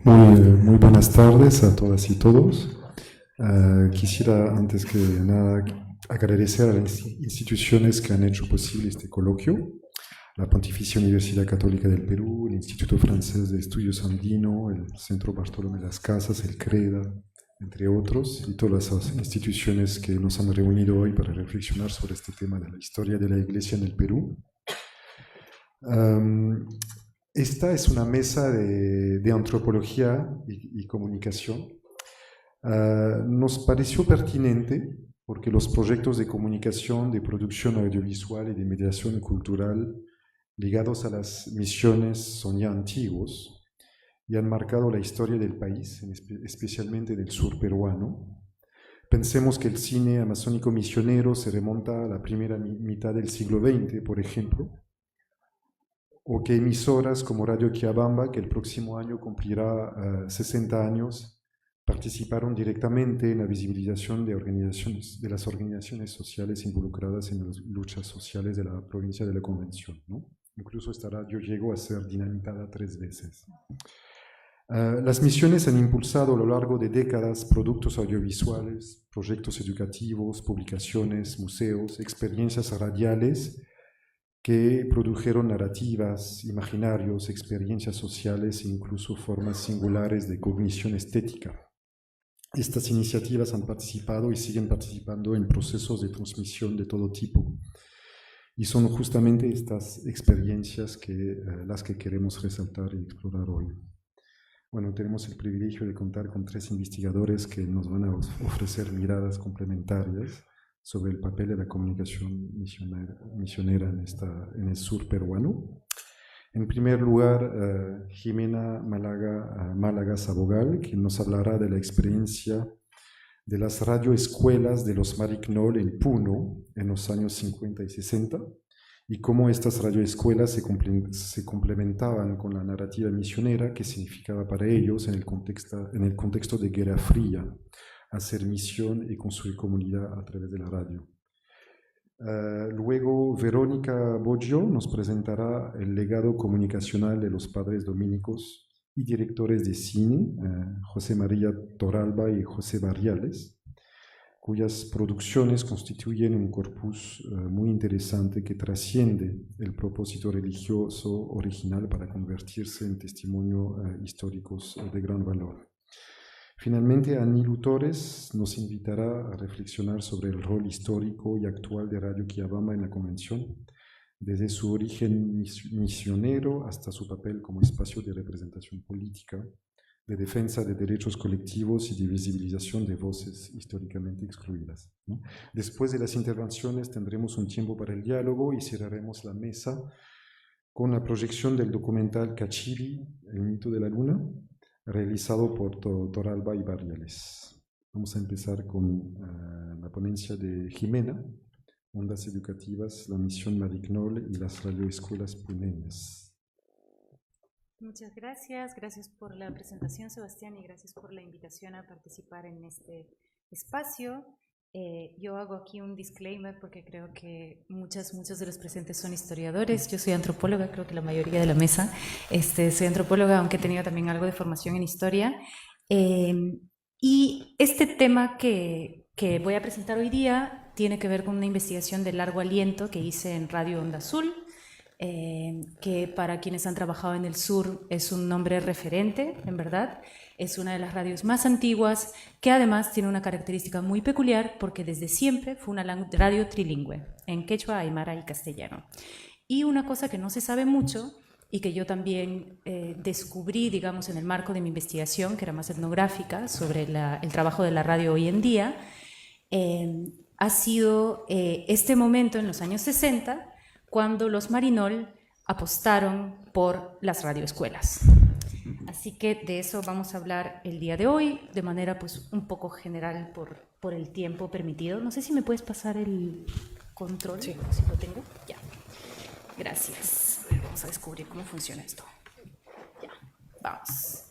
Muy buenas tardes a todas y todos. Quisiera antes que nada agradecer a las instituciones que han hecho posible este coloquio, la Pontificia Universidad Católica del Perú, el Instituto Francés de Estudios Andino, el Centro Bartolomé Las Casas, el CREDA, entre otros, y todas las instituciones que nos han reunido hoy para reflexionar sobre este tema de la historia de la Iglesia en el Perú. Esta es una mesa de antropología y comunicación. Nos pareció pertinente porque los proyectos de comunicación, de producción audiovisual y de mediación cultural ligados a las misiones son ya antiguos y han marcado la historia del país, especialmente del sur peruano. Pensemos que el cine amazónico misionero se remonta a la primera mitad del siglo XX, por ejemplo, o que emisoras como Radio Quiabamba, que el próximo año cumplirá 60 años, participaron directamente en la visibilización de las organizaciones sociales involucradas en las luchas sociales de la provincia de la Convención, ¿no? Incluso esta radio llegó a ser dinamitada 3 veces. Las misiones han impulsado a lo largo de décadas productos audiovisuales, proyectos educativos, publicaciones, museos, experiencias radiales que produjeron narrativas, imaginarios, experiencias sociales e incluso formas singulares de cognición estética. Estas iniciativas han participado y siguen participando en procesos de transmisión de todo tipo. Y son justamente estas experiencias las que queremos resaltar y explorar hoy. Bueno, tenemos el privilegio de contar con 3 investigadores que nos van a ofrecer miradas complementarias sobre el papel de la comunicación misionera en el sur peruano. En primer lugar, Jimena Málaga Sabogal, que nos hablará de la experiencia de las radioescuelas de los Marignol en Puno en los años 50 y 60 y cómo estas radioescuelas se complementaban con la narrativa misionera que significaba para ellos en el contexto de Guerra Fría, hacer misión y construir comunidad a través de la radio. Luego Verónica Boggio nos presentará el legado comunicacional de los padres dominicos y directores de cine, José María Torralba y José Barriales, cuyas producciones constituyen un corpus muy interesante que trasciende el propósito religioso original para convertirse en testimonio históricos de gran valor. Finalmente, Anilu Torres nos invitará a reflexionar sobre el rol histórico y actual de Radio Quiabamba en la Convención, desde su origen misionero hasta su papel como espacio de representación política, de defensa de derechos colectivos y de visibilización de voces históricamente excluidas, ¿no? Después de las intervenciones tendremos un tiempo para el diálogo y cerraremos la mesa con la proyección del documental Cachiri, el mito de la luna, realizado por Torralba y Barriales. Vamos a empezar con la ponencia de Jimena, Ondas Educativas, la Misión Marignol y las radioescuelas puneñas. Muchas gracias. Gracias por la presentación, Sebastián, y gracias por la invitación a participar en este espacio. Yo hago aquí un disclaimer porque creo que muchos de los presentes son historiadores. Yo soy antropóloga, creo que la mayoría de la mesa. Soy antropóloga, aunque he tenido también algo de formación en historia. Y este tema que voy a presentar hoy día tiene que ver con una investigación de largo aliento que hice en Radio Onda Azul, que para quienes han trabajado en el sur es un nombre referente, en verdad. Es una de las radios más antiguas, que además tiene una característica muy peculiar porque desde siempre fue una radio trilingüe, en quechua, aymara y castellano. Y una cosa que no se sabe mucho y que yo también descubrí, digamos, en el marco de mi investigación, que era más etnográfica, sobre el trabajo de la radio hoy en día, ha sido este momento en los años 60, cuando los Marinol apostaron por las radioescuelas. Así que de eso vamos a hablar el día de hoy, de manera pues un poco general por el tiempo permitido. No sé si me puedes pasar el control, sí. Si lo tengo. Ya. Gracias. Vamos a descubrir cómo funciona esto. Ya, vamos.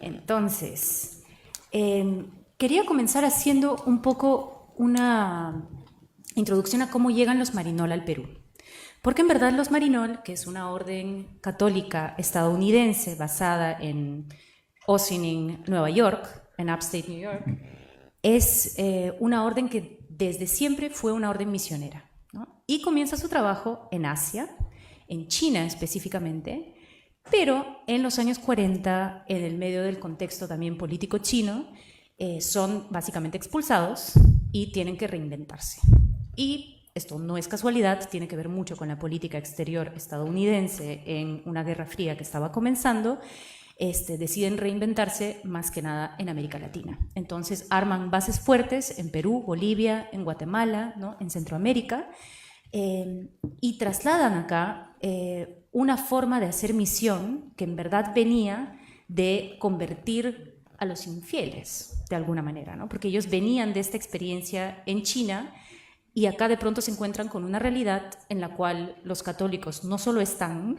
Entonces, quería comenzar haciendo un poco una introducción a cómo llegan los Marinol al Perú. Porque en verdad los Marinol, que es una orden católica estadounidense basada en Ossining, Nueva York, en Upstate New York, es una orden que desde siempre fue una orden misionera, ¿no? Y comienza su trabajo en Asia, en China específicamente, pero en los años 40, en el medio del contexto también político chino, son básicamente expulsados y tienen que reinventarse. Y esto no es casualidad, tiene que ver mucho con la política exterior estadounidense en una guerra fría que estaba comenzando. Deciden reinventarse más que nada en América Latina. Entonces arman bases fuertes en Perú, Bolivia, en Guatemala, ¿no? En Centroamérica, y trasladan acá una forma de hacer misión que en verdad venía de convertir a los infieles, de alguna manera, ¿no? Porque ellos venían de esta experiencia en China y acá de pronto se encuentran con una realidad en la cual los católicos no solo están,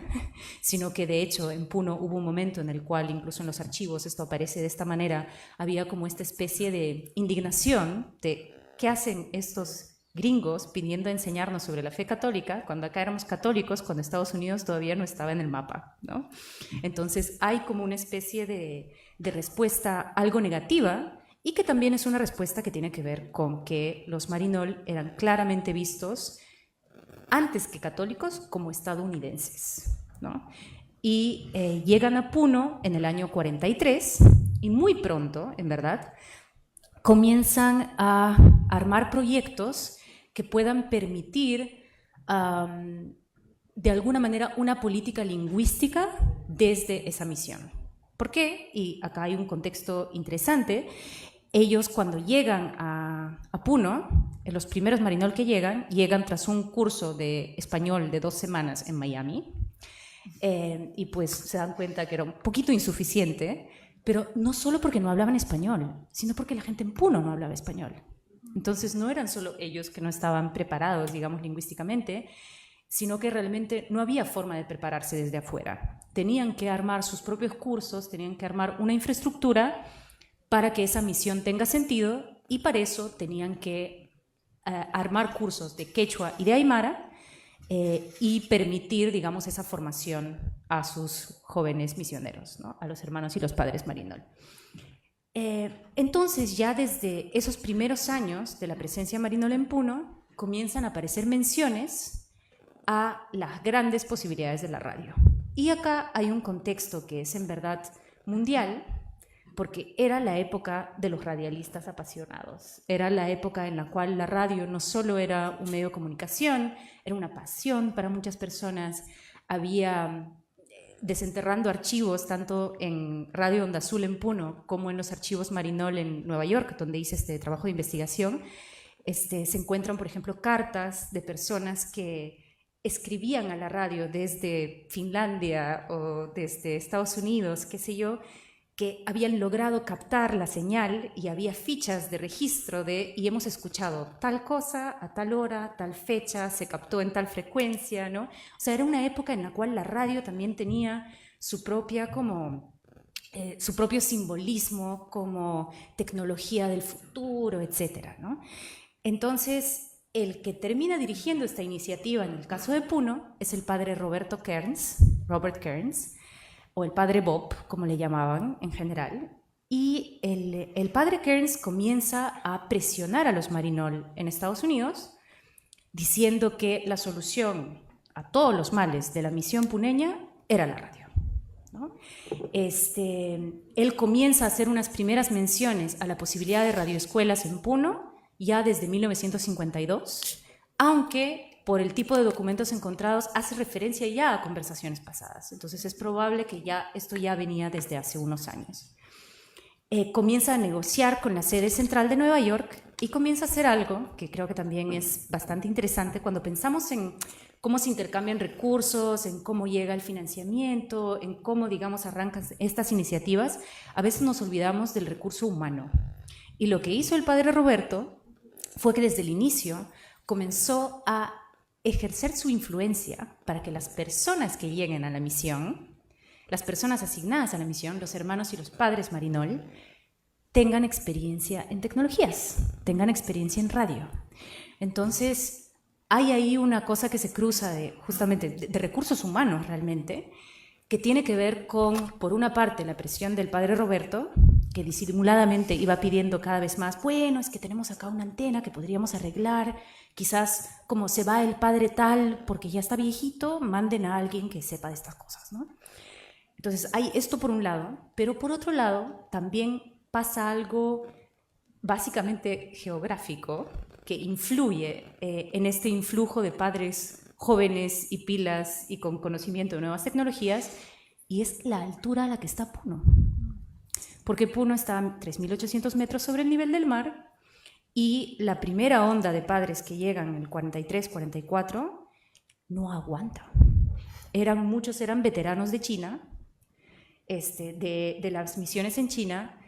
sino que de hecho en Puno hubo un momento en el cual, incluso en los archivos esto aparece de esta manera, había como esta especie de indignación de qué hacen estos gringos viniendo a enseñarnos sobre la fe católica cuando acá éramos católicos, cuando Estados Unidos todavía no estaba en el mapa, ¿no? Entonces hay como una especie de respuesta algo negativa, y que también es una respuesta que tiene que ver con que los Marinol eran claramente vistos, antes que católicos, como estadounidenses, ¿no? Y llegan a Puno en el año 43, y muy pronto, en verdad, comienzan a armar proyectos que puedan permitir, de alguna manera, una política lingüística desde esa misión. ¿Por qué? Y acá hay un contexto interesante. Ellos cuando llegan a Puno, los primeros Marinol que llegan tras un curso de español de 2 semanas en Miami, y pues se dan cuenta que era un poquito insuficiente, pero no solo porque no hablaban español, sino porque la gente en Puno no hablaba español. Entonces no eran solo ellos que no estaban preparados, digamos, lingüísticamente, sino que realmente no había forma de prepararse desde afuera. Tenían que armar sus propios cursos, tenían que armar una infraestructura para que esa misión tenga sentido, y para eso tenían que armar cursos de quechua y de aymara y permitir, digamos, esa formación a sus jóvenes misioneros, ¿no? A los hermanos y los padres Marinol. Entonces, ya desde esos primeros años de la presencia Marinol en Puno, comienzan a aparecer menciones a las grandes posibilidades de la radio. Y acá hay un contexto que es en verdad mundial, porque era la época de los radialistas apasionados. Era la época en la cual la radio no solo era un medio de comunicación, era una pasión para muchas personas. Había desenterrando archivos tanto en Radio Onda Azul en Puno como en los archivos Marinol en Nueva York, donde hice este trabajo de investigación. Se encuentran, por ejemplo, cartas de personas que escribían a la radio desde Finlandia o desde Estados Unidos, qué sé yo, que habían logrado captar la señal y había fichas de registro y hemos escuchado tal cosa a tal hora, tal fecha, se captó en tal frecuencia, ¿no? O sea, era una época en la cual la radio también tenía su propio simbolismo como tecnología del futuro, etcétera, ¿no? Entonces, el que termina dirigiendo esta iniciativa en el caso de Puno es el padre Robert Kearns, o el padre Bob, como le llamaban en general, y el padre Kearns comienza a presionar a los Marinol en Estados Unidos, diciendo que la solución a todos los males de la misión puneña era la radio, ¿no? Él comienza a hacer unas primeras menciones a la posibilidad de radioescuelas en Puno, ya desde 1952, aunque por el tipo de documentos encontrados hace referencia ya a conversaciones pasadas. Entonces es probable que esto ya venía desde hace unos años. Comienza a negociar con la sede central de Nueva York y comienza a hacer algo que creo que también es bastante interesante cuando pensamos en cómo se intercambian recursos, en cómo llega el financiamiento, en cómo, digamos, arrancan estas iniciativas. A veces nos olvidamos del recurso humano. Y lo que hizo el padre Roberto fue que desde el inicio comenzó a ejercer su influencia para que las personas que lleguen a la misión, las personas asignadas a la misión, los hermanos y los padres Marinol, tengan experiencia en tecnologías, tengan experiencia en radio. Entonces, hay ahí una cosa que se cruza justamente de recursos humanos realmente, que tiene que ver con, por una parte, la presión del padre Roberto, que disimuladamente iba pidiendo cada vez más, bueno, es que tenemos acá una antena que podríamos arreglar, quizás como se va el padre tal porque ya está viejito, manden a alguien que sepa de estas cosas, ¿no? Entonces hay esto por un lado, pero por otro lado también pasa algo básicamente geográfico que influye en este influjo de padres jóvenes y pilas y con conocimiento de nuevas tecnologías, y es la altura a la que está Puno. Porque Puno está a 3.800 metros sobre el nivel del mar, y la primera onda de padres que llegan en el 43, 44, no aguanta. Muchos eran veteranos de China, de las misiones en China,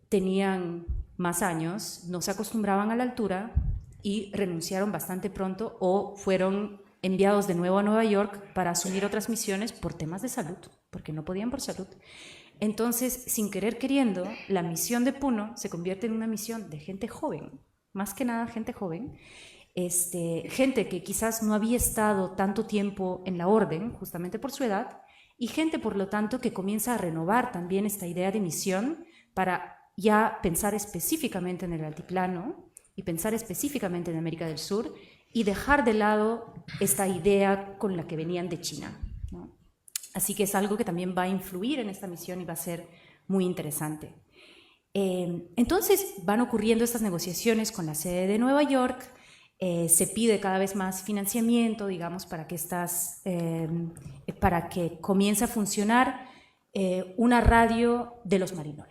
tenían más años, no se acostumbraban a la altura, y renunciaron bastante pronto o fueron enviados de nuevo a Nueva York para asumir otras misiones por temas de salud, porque no podían por salud. Entonces, sin querer queriendo, la misión de Puno se convierte en una misión de gente joven, más que nada gente joven, gente que quizás no había estado tanto tiempo en la orden, justamente por su edad, y gente, por lo tanto, que comienza a renovar también esta idea de misión para ya pensar específicamente en el altiplano y pensar específicamente en América del Sur y dejar de lado esta idea con la que venían de China, ¿no? Así que es algo que también va a influir en esta misión y va a ser muy interesante. Entonces van ocurriendo estas negociaciones con la sede de Nueva York, se pide cada vez más financiamiento, digamos, para que comience a funcionar una radio de los Marinol,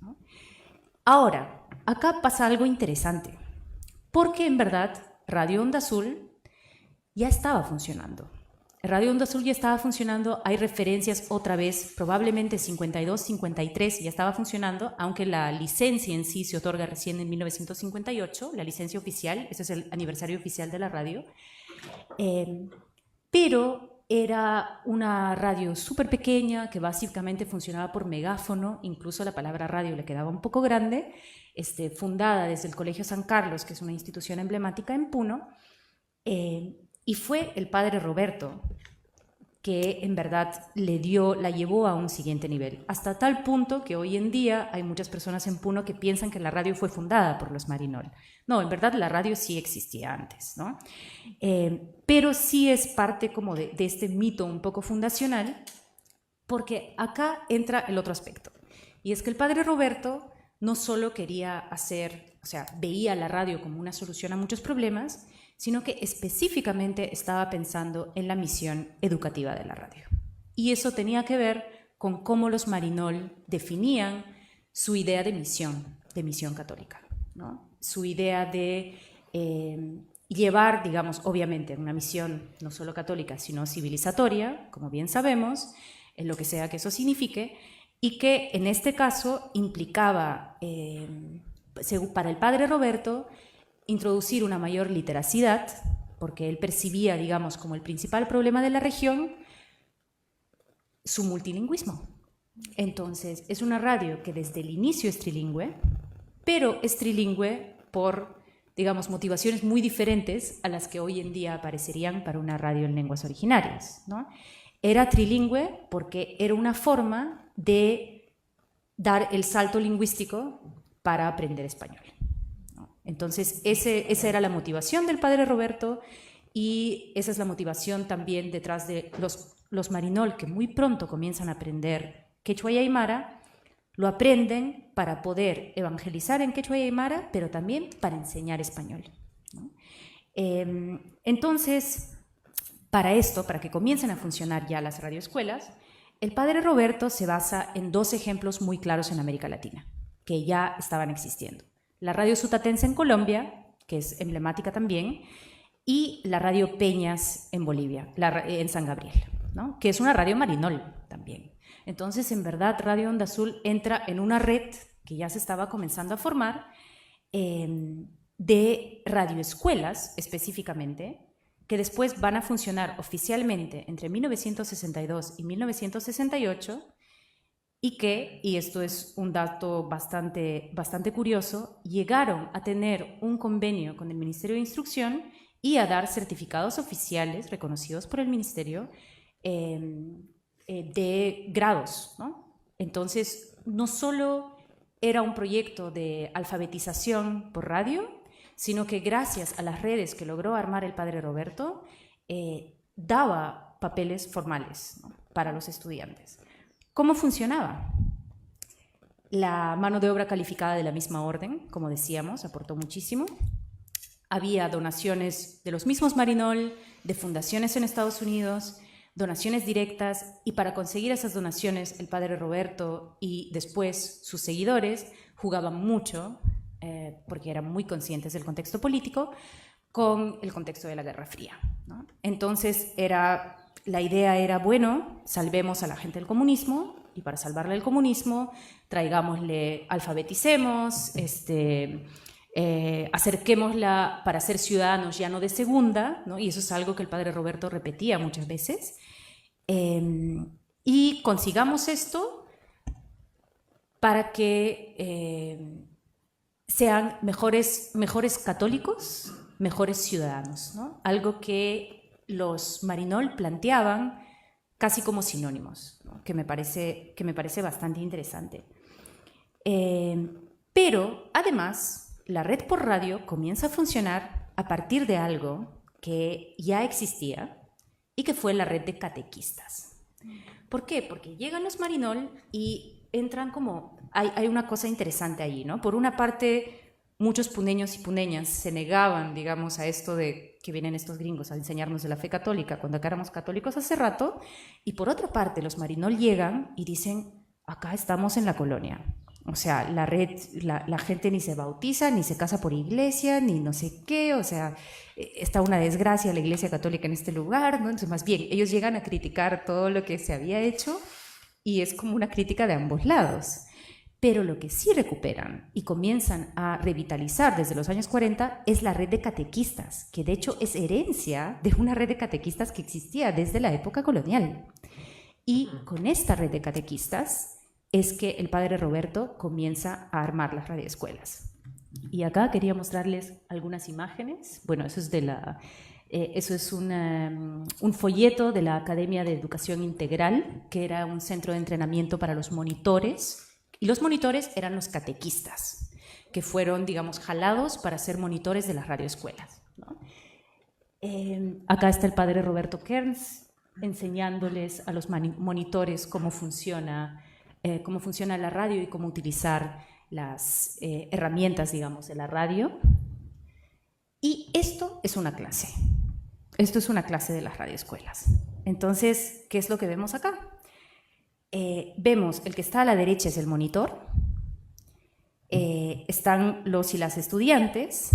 ¿no? Ahora, acá pasa algo interesante, porque en verdad Radio Onda Azul ya estaba funcionando. Radio Onda Azul ya estaba funcionando, hay referencias otra vez, probablemente 52, 53 ya estaba funcionando, aunque la licencia en sí se otorga recién en 1958, la licencia oficial, ese es el aniversario oficial de la radio, pero era una radio súper pequeña que básicamente funcionaba por megáfono, incluso la palabra radio le quedaba un poco grande, fundada desde el Colegio San Carlos, que es una institución emblemática en Puno, y fue el padre Roberto que en verdad la llevó a un siguiente nivel, hasta tal punto que hoy en día hay muchas personas en Puno que piensan que la radio fue fundada por los Marinol. No, en verdad la radio sí existía antes, ¿no? Pero sí es parte como de este mito un poco fundacional, porque acá entra el otro aspecto, y es que el padre Roberto no solo quería veía la radio como una solución a muchos problemas, sino que específicamente estaba pensando en la misión educativa de la radio. Y eso tenía que ver con cómo los Marinol definían su idea de misión católica, ¿no? Su idea de llevar, digamos, obviamente una misión no solo católica, sino civilizatoria, como bien sabemos, en lo que sea que eso signifique, y que en este caso implicaba, para el padre Roberto, introducir una mayor literacidad, porque él percibía, digamos, como el principal problema de la región, su multilingüismo. Entonces, es una radio que desde el inicio es trilingüe, pero es trilingüe por, digamos, motivaciones muy diferentes a las que hoy en día aparecerían para una radio en lenguas originarias, ¿no? Era trilingüe porque era una forma de dar el salto lingüístico para aprender español, ¿no? Entonces, esa era la motivación del padre Roberto, y esa es la motivación también detrás de los Marinol, que muy pronto comienzan a aprender quechua y aymara. Lo aprenden para poder evangelizar en quechua y aymara, pero también para enseñar español, ¿no? Entonces, para que comiencen a funcionar ya las radioescuelas, el padre Roberto se basa en dos ejemplos muy claros en América Latina, que ya estaban existiendo. La radio Sutatense en Colombia, que es emblemática también, y la radio Peñas en Bolivia, en San Gabriel, ¿no? Que es una radio Marinol también. Entonces, en verdad, Radio Onda Azul entra en una red que ya se estaba comenzando a formar, de radioescuelas específicamente, que después van a funcionar oficialmente entre 1962 y 1968, y que, y esto es un dato bastante curioso, llegaron a tener un convenio con el Ministerio de Instrucción y a dar certificados oficiales reconocidos por el Ministerio de grados, ¿no? Entonces, no solo era un proyecto de alfabetización por radio, sino que gracias a las redes que logró armar el padre Roberto, daba papeles formales, ¿no?, para los estudiantes. ¿Cómo funcionaba? La mano de obra calificada de la misma orden, como decíamos, aportó muchísimo. Había donaciones de los mismos Marinol, de fundaciones en Estados Unidos, donaciones directas, y para conseguir esas donaciones el padre Roberto y después sus seguidores jugaban mucho, porque eran muy conscientes del contexto político, con el contexto de la Guerra Fría, ¿no? Entonces la idea era, bueno, salvemos a la gente del comunismo, y para salvarle el comunismo, traigámosle, alfabeticemos, acerquémosla para ser ciudadanos ya no de segunda, ¿no? Y eso es algo que el padre Roberto repetía muchas veces, y consigamos esto para que sean mejores católicos, mejores ciudadanos, ¿no? Algo que los Marinol planteaban casi como sinónimos, ¿no?, que me parece bastante interesante. Pero además, la red por radio comienza a funcionar a partir de algo que ya existía y que fue la red de catequistas. ¿Por qué? Porque llegan los Marinol y entran como... Hay una cosa interesante ahí, ¿no? Por una parte, muchos puneños y puneñas se negaban, digamos, a esto de que vienen estos gringos a enseñarnos de la fe católica cuando acá éramos católicos hace rato, y por otra parte los Marinol llegan y dicen, acá estamos en la colonia, o sea, la gente ni se bautiza, ni se casa por iglesia, ni no sé qué, o sea, está una desgracia la iglesia católica en este lugar, ¿no? Entonces, más bien, ellos llegan a criticar todo lo que se había hecho, y es como una crítica de ambos lados. Pero lo que sí recuperan y comienzan a revitalizar desde los años 40 es la red de catequistas, que de hecho es herencia de una red de catequistas que existía desde la época colonial. Y con esta red de catequistas es que el padre Roberto comienza a armar las radioescuelas. Y acá quería mostrarles algunas imágenes. Bueno, eso es un folleto de la Academia de Educación Integral, que era un centro de entrenamiento para los monitores. Y los monitores eran los catequistas, que fueron, digamos, jalados para ser monitores de las radioescuelas, ¿no? Acá está el padre Roberto Kearns enseñándoles a los monitores cómo funciona la radio y cómo utilizar las herramientas, digamos, de la radio. Y esto es una clase. Esto es una clase de las radioescuelas. Entonces, ¿qué es lo que vemos acá? Vemos, el que está a la derecha es el monitor, están los y las estudiantes,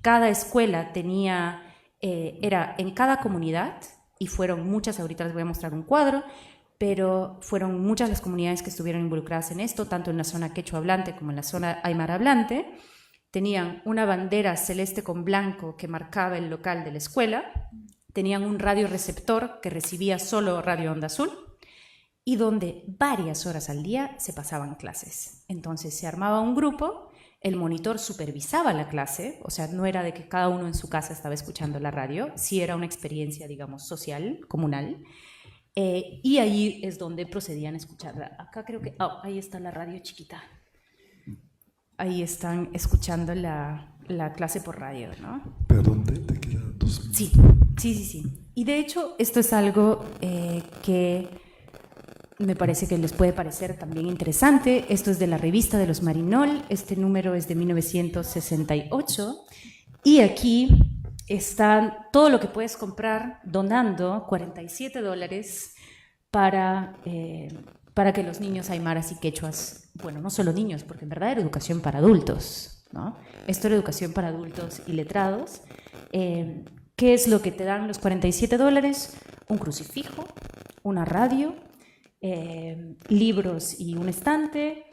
cada escuela era en cada comunidad, y fueron muchas, ahorita les voy a mostrar un cuadro, pero fueron muchas las comunidades que estuvieron involucradas en esto, tanto en la zona quechua hablante como en la zona aymara hablante. Tenían una bandera celeste con blanco que marcaba el local de la escuela, tenían un radioreceptor que recibía solo radio onda azul, y donde varias horas al día se pasaban clases. Entonces se armaba un grupo, el monitor supervisaba la clase, o sea, no era de que cada uno en su casa estaba escuchando la radio, sí era una experiencia, digamos, social, comunal, y ahí es donde procedían a escucharla. Acá creo que, ahí está la radio chiquita. Ahí están escuchando la clase por radio, ¿no? Perdón, te quedan 2 minutos. Sí. Y de hecho, esto es algo que me parece que les puede parecer también interesante. Esto es de la revista de los Marinol, este número es de 1968, y aquí está todo lo que puedes comprar donando $47 para que los niños aymaras y quechuas, bueno, no solo niños, porque en verdad era educación para adultos, ¿no? Esto era educación para adultos y letrados. ¿Qué es lo que te dan los $47? Un crucifijo, una radio, libros y un estante,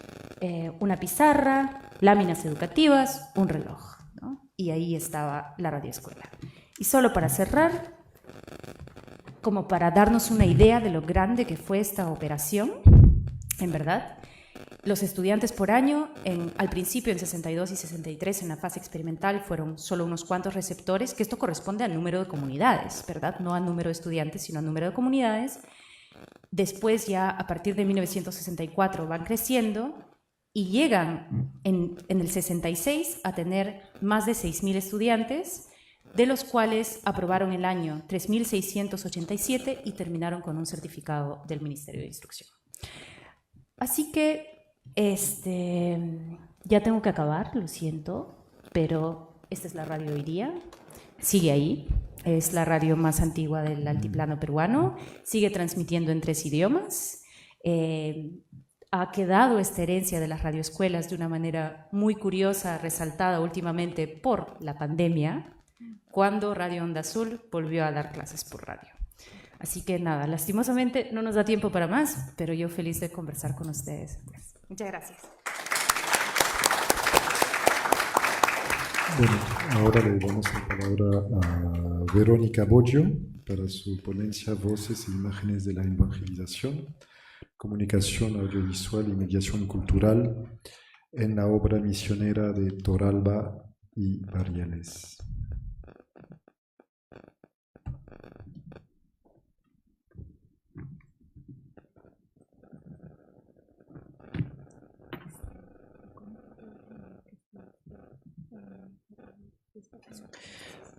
una pizarra, láminas educativas, un reloj, ¿no? Y ahí estaba la radioescuela. Y solo para cerrar, como para darnos una idea de lo grande que fue esta operación, en verdad, Los estudiantes por año, al principio en 62 y 63, en la fase experimental, fueron solo unos cuantos receptores, que esto corresponde al número de comunidades, ¿verdad? No al número de estudiantes, sino al número de comunidades. Después ya a partir de 1964 van creciendo y llegan en el 66 a tener más de 6.000 estudiantes, de los cuales aprobaron el año 3.687 y terminaron con un certificado del Ministerio de Instrucción. Así que ya tengo que acabar, lo siento, pero esta es la radio hoy día, sigue ahí, es la radio más antigua del altiplano peruano, sigue transmitiendo en 3 idiomas, ha quedado esta herencia de las radioescuelas de una manera muy curiosa, resaltada últimamente por la pandemia, cuando Radio Onda Azul volvió a dar clases por radio. Así que nada, lastimosamente no nos da tiempo para más, pero yo feliz de conversar con ustedes. Muchas gracias. Bueno, ahora le damos la palabra a Verónica Boggio para su ponencia Voces e Imágenes de la Evangelización, Comunicación Audiovisual y Mediación Cultural en la obra misionera de Torralba y Barriales.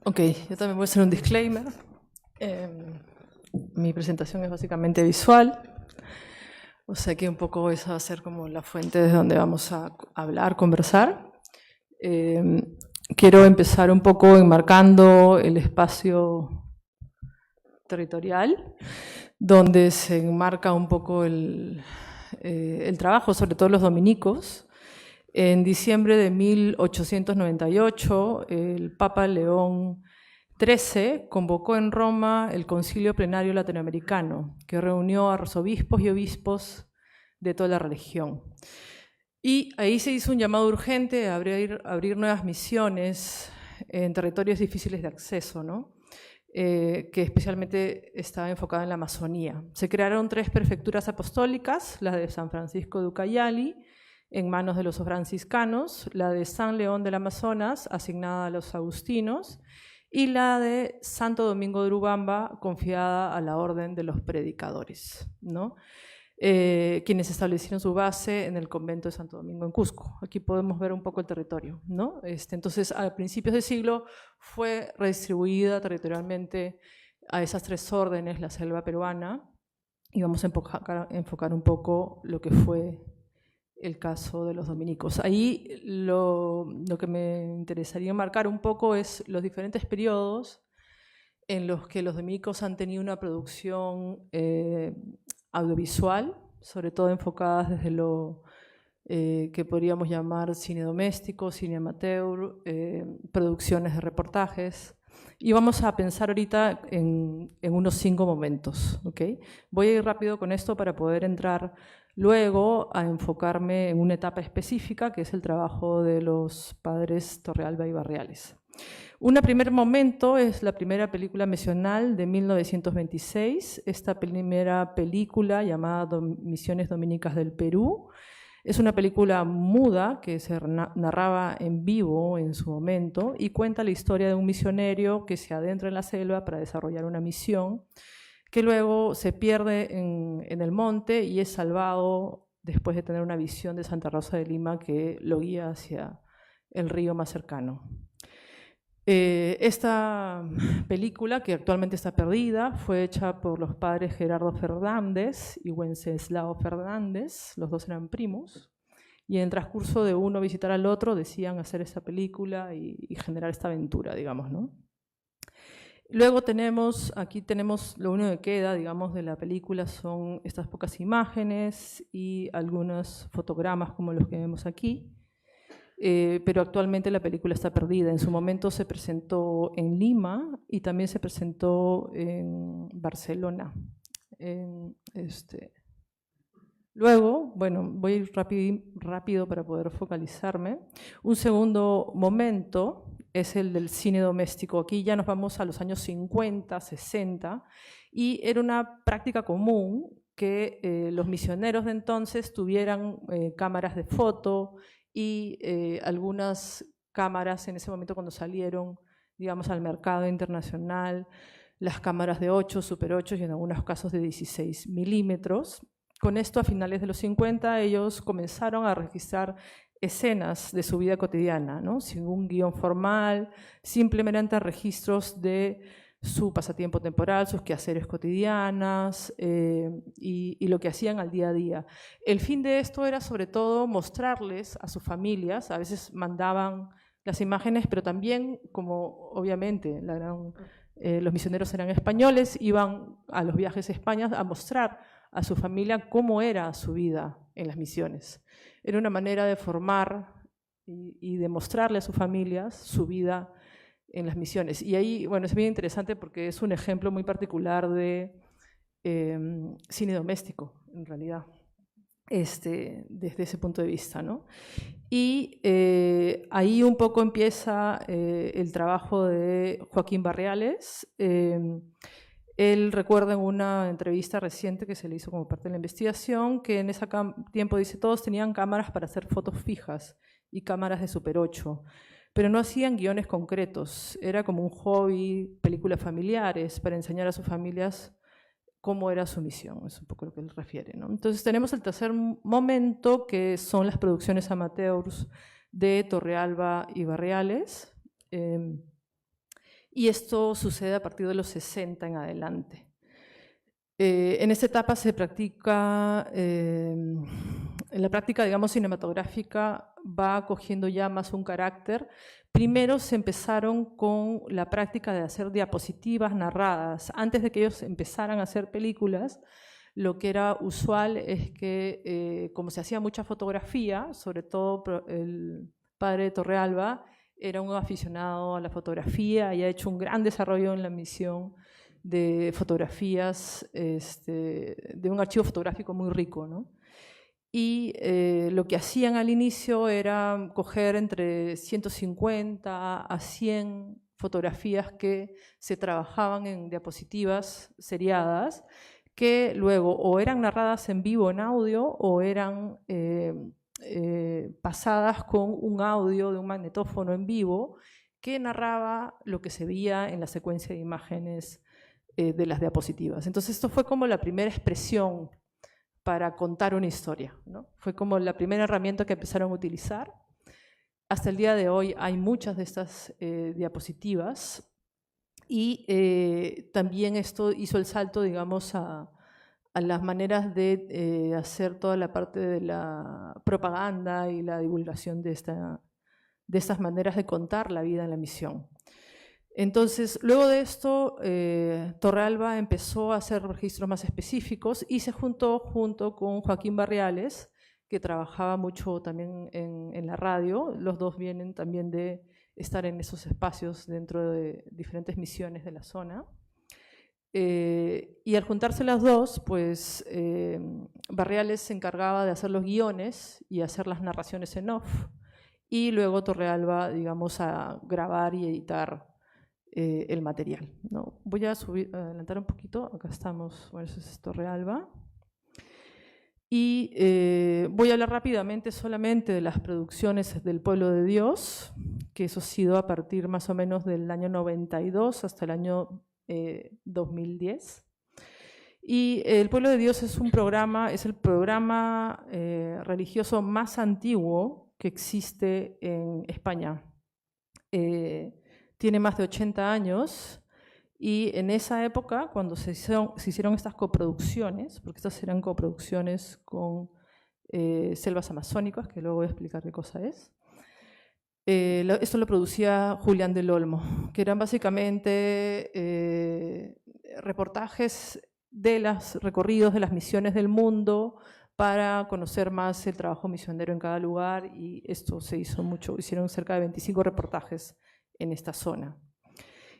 Ok, yo también voy a hacer un disclaimer. Mi presentación es básicamente visual, o sea que un poco esa va a ser como la fuente desde donde vamos a hablar, conversar. Quiero empezar un poco enmarcando el espacio territorial, donde se enmarca un poco el trabajo, sobre todo los dominicos. En diciembre de 1898, el Papa León XIII convocó en Roma el Concilio Plenario Latinoamericano, que reunió a arzobispos y obispos de toda la región. Y ahí se hizo un llamado urgente a abrir nuevas misiones en territorios difíciles de acceso, ¿no? Que especialmente estaba enfocada en la Amazonía. Se crearon 3 prefecturas apostólicas, la de San Francisco de Ucayali, en manos de los franciscanos, la de San León del Amazonas, asignada a los agustinos, y la de Santo Domingo de Urubamba, confiada a la Orden de los Predicadores, ¿no? Quienes establecieron su base en el convento de Santo Domingo en Cusco. Aquí podemos ver un poco el territorio, ¿no? Entonces, a principios del siglo fue redistribuida territorialmente a esas 3 órdenes la selva peruana, y vamos a enfocar un poco lo que fue el caso de los dominicos. Ahí lo que me interesaría marcar un poco es los diferentes periodos en los que los dominicos han tenido una producción audiovisual, sobre todo enfocadas desde lo que podríamos llamar cine doméstico, cine amateur, producciones de reportajes. Y vamos a pensar ahorita en unos 5 momentos, ¿okay? Voy a ir rápido con esto para poder entrar luego a enfocarme en una etapa específica, que es el trabajo de los padres Torralba y Barriales. Un primer momento es la primera película misional de 1926. Esta primera película, llamada Misiones Dominicas del Perú, es una película muda que se narraba en vivo en su momento y cuenta la historia de un misionero que se adentra en la selva para desarrollar una misión, que luego se pierde en el monte y es salvado después de tener una visión de Santa Rosa de Lima que lo guía hacia el río más cercano. Esta película, que actualmente está perdida, fue hecha por los padres Gerardo Fernández y Wenceslao Fernández, los 2 eran primos, y en el transcurso de uno visitar al otro decían hacer esta película y generar esta aventura, digamos, ¿no? Luego aquí tenemos lo único que queda, digamos, de la película son estas pocas imágenes y algunos fotogramas como los que vemos aquí, pero actualmente la película está perdida. En su momento se presentó en Lima y también se presentó en Barcelona. Luego, bueno, voy a ir rápido para poder focalizarme. Un segundo momento es el del cine doméstico. Aquí ya nos vamos a los años 50, 60, y era una práctica común que los misioneros de entonces tuvieran cámaras de foto y algunas cámaras en ese momento cuando salieron, digamos, al mercado internacional, las cámaras de 8, Super 8 y en algunos casos de 16 milímetros. Con esto, a finales de los 50, ellos comenzaron a registrar escenas de su vida cotidiana, ¿no? Sin un guión formal, simplemente registros de su pasatiempo temporal, sus quehaceres cotidianas y lo que hacían al día a día. El fin de esto era sobre todo mostrarles a sus familias, a veces mandaban las imágenes, pero también, como obviamente los misioneros eran españoles, iban a los viajes a España a mostrar a su familia cómo era su vida en las misiones. Era una manera de formar y de mostrarle a sus familias su vida en las misiones. Y ahí, bueno, es bien interesante porque es un ejemplo muy particular de cine doméstico, en realidad, desde ese punto de vista, ¿no? Y ahí un poco empieza el trabajo de Joaquín Barriales. Él recuerda en una entrevista reciente que se le hizo como parte de la investigación que en ese tiempo, dice, todos tenían cámaras para hacer fotos fijas y cámaras de Super 8, pero no hacían guiones concretos. Era como un hobby, películas familiares, para enseñar a sus familias cómo era su misión. Es un poco lo que él refiere, ¿no? Entonces tenemos el tercer momento, que son las producciones amateurs de Torrealba y Barriales. Y esto sucede a partir de los 60 en adelante. En esta etapa se practica, en la práctica, digamos, cinematográfica va cogiendo ya más un carácter. Primero se empezaron con la práctica de hacer diapositivas narradas. Antes de que ellos empezaran a hacer películas, lo que era usual es que, como se hacía mucha fotografía, sobre todo el padre de Torrealba era un aficionado a la fotografía y ha hecho un gran desarrollo en la misión de fotografías, de un archivo fotográfico muy rico, ¿no? Y lo que hacían al inicio era coger entre 150 a 100 fotografías que se trabajaban en diapositivas seriadas, que luego o eran narradas en vivo en audio o eran pasadas con un audio de un magnetófono en vivo que narraba lo que se veía en la secuencia de imágenes de las diapositivas. Entonces esto fue como la primera expresión para contar una historia, ¿no? Fue como la primera herramienta que empezaron a utilizar. Hasta el día de hoy hay muchas de estas diapositivas y también esto hizo el salto, digamos, a las maneras de hacer toda la parte de la propaganda y la divulgación de estas maneras de contar la vida en la misión. Entonces, luego de esto, Torrealba empezó a hacer registros más específicos y se juntó junto con Joaquín Barriales, que trabajaba mucho también en la radio. Los dos vienen también de estar en esos espacios dentro de diferentes misiones de la zona. Y al juntarse las dos, pues Barriales se encargaba de hacer los guiones y hacer las narraciones en off, y luego Torrealba, digamos, a grabar y editar el material, ¿no? Voy a adelantar un poquito, acá estamos, bueno, eso es Torrealba. Y voy a hablar rápidamente solamente de las producciones del Pueblo de Dios, que eso ha sido a partir más o menos del año 92 hasta el año 2010. Y el Pueblo de Dios es el programa religioso más antiguo que existe en España. Tiene más de 80 años y en esa época, cuando se hicieron estas coproducciones, porque estas eran coproducciones con selvas amazónicas, que luego voy a explicar qué cosa es, esto lo producía Julián del Olmo, que eran básicamente reportajes de los recorridos de las misiones del mundo para conocer más el trabajo misionero en cada lugar, y esto se hizo mucho, hicieron cerca de 25 reportajes en esta zona.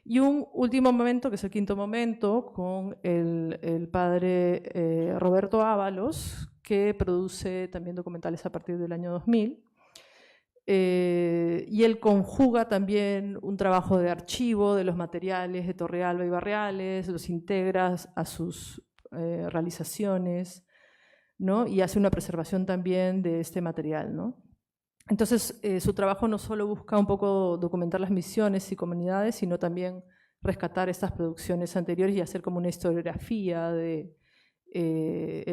Y un último momento, que es el quinto momento, con el padre Roberto Ábalos, que produce también documentales a partir del año 2000. Y él conjuga también un trabajo de archivo de los materiales de Torrealba y Barriales, los integra a sus realizaciones, ¿no? Y hace una preservación también de este material, ¿no? Entonces, su trabajo no solo busca un poco documentar las misiones y comunidades, sino también rescatar estas producciones anteriores y hacer como una historiografía de,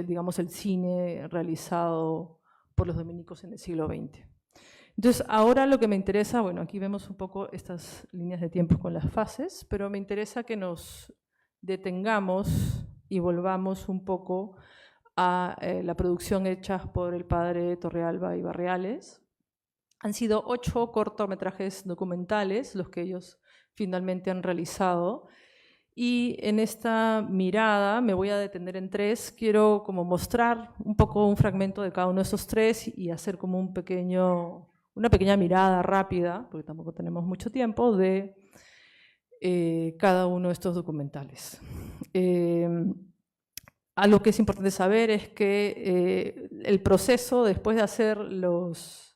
digamos, el cine realizado por los dominicos en el siglo XX. Entonces, ahora lo que me interesa, bueno, aquí vemos un poco estas líneas de tiempo con las fases, pero me interesa que nos detengamos y volvamos un poco a la producción hecha por el padre Torrealba y Barriales. Han sido 8 cortometrajes documentales los que ellos finalmente han realizado. Y en esta mirada me voy a detener en 3. Quiero como mostrar un poco un fragmento de cada uno de esos 3 y hacer como una pequeña mirada rápida, porque tampoco tenemos mucho tiempo, de cada uno de estos documentales. Algo que es importante saber es que el proceso, después de hacer las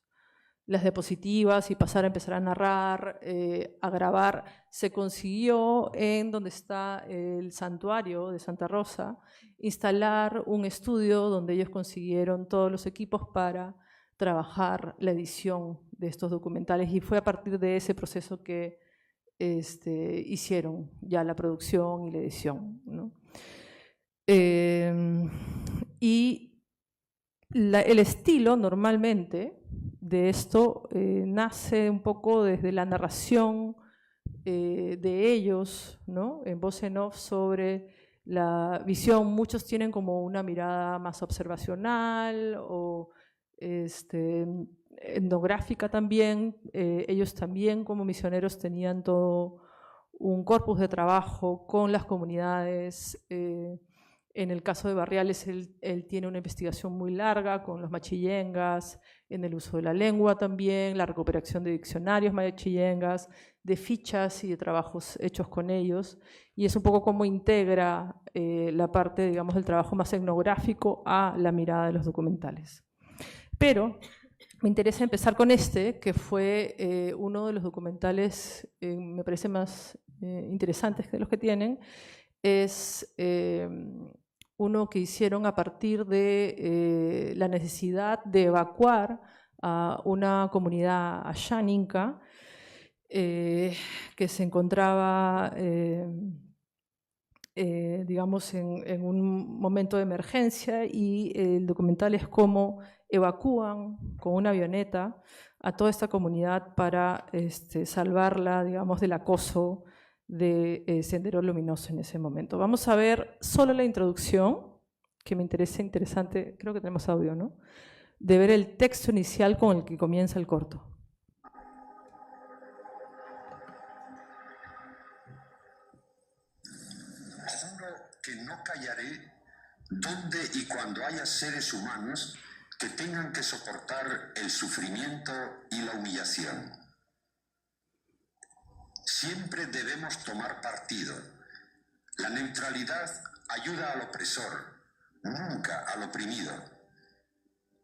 diapositivas y pasar a empezar a narrar, a grabar, se consiguió en donde está el santuario de Santa Rosa, instalar un estudio donde ellos consiguieron todos los equipos para trabajar la edición de estos documentales, y fue a partir de ese proceso que hicieron ya la producción y la edición, ¿no? Y el estilo normalmente de esto nace un poco desde la narración de ellos, ¿no? En voz en off sobre la visión. Muchos tienen como una mirada más observacional o etnográfica también. Ellos también como misioneros tenían todo un corpus de trabajo con las comunidades. En el caso de Barriales, él tiene una investigación muy larga con los machillengas, en el uso de la lengua también, la recuperación de diccionarios machillengas, de fichas y de trabajos hechos con ellos. Y es un poco cómo integra la parte, digamos, del trabajo más etnográfico a la mirada de los documentales. Pero me interesa empezar con que fue uno de los documentales, me parece más interesantes de los que tienen. Es uno que hicieron a partir de la necesidad de evacuar a una comunidad asháninca que se encontraba, digamos, en un momento de emergencia, y el documental es cómo evacúan con una avioneta a toda esta comunidad para salvarla, digamos, del acoso de Sendero Luminoso en ese momento. Vamos a ver solo la introducción, que me interesa, interesante, creo que tenemos audio, ¿no? De ver el texto inicial con el que comienza el corto. Juro que no callaré donde y cuando haya seres humanos que tengan que soportar el sufrimiento y la humillación. Siempre debemos tomar partido. La neutralidad ayuda al opresor, nunca al oprimido.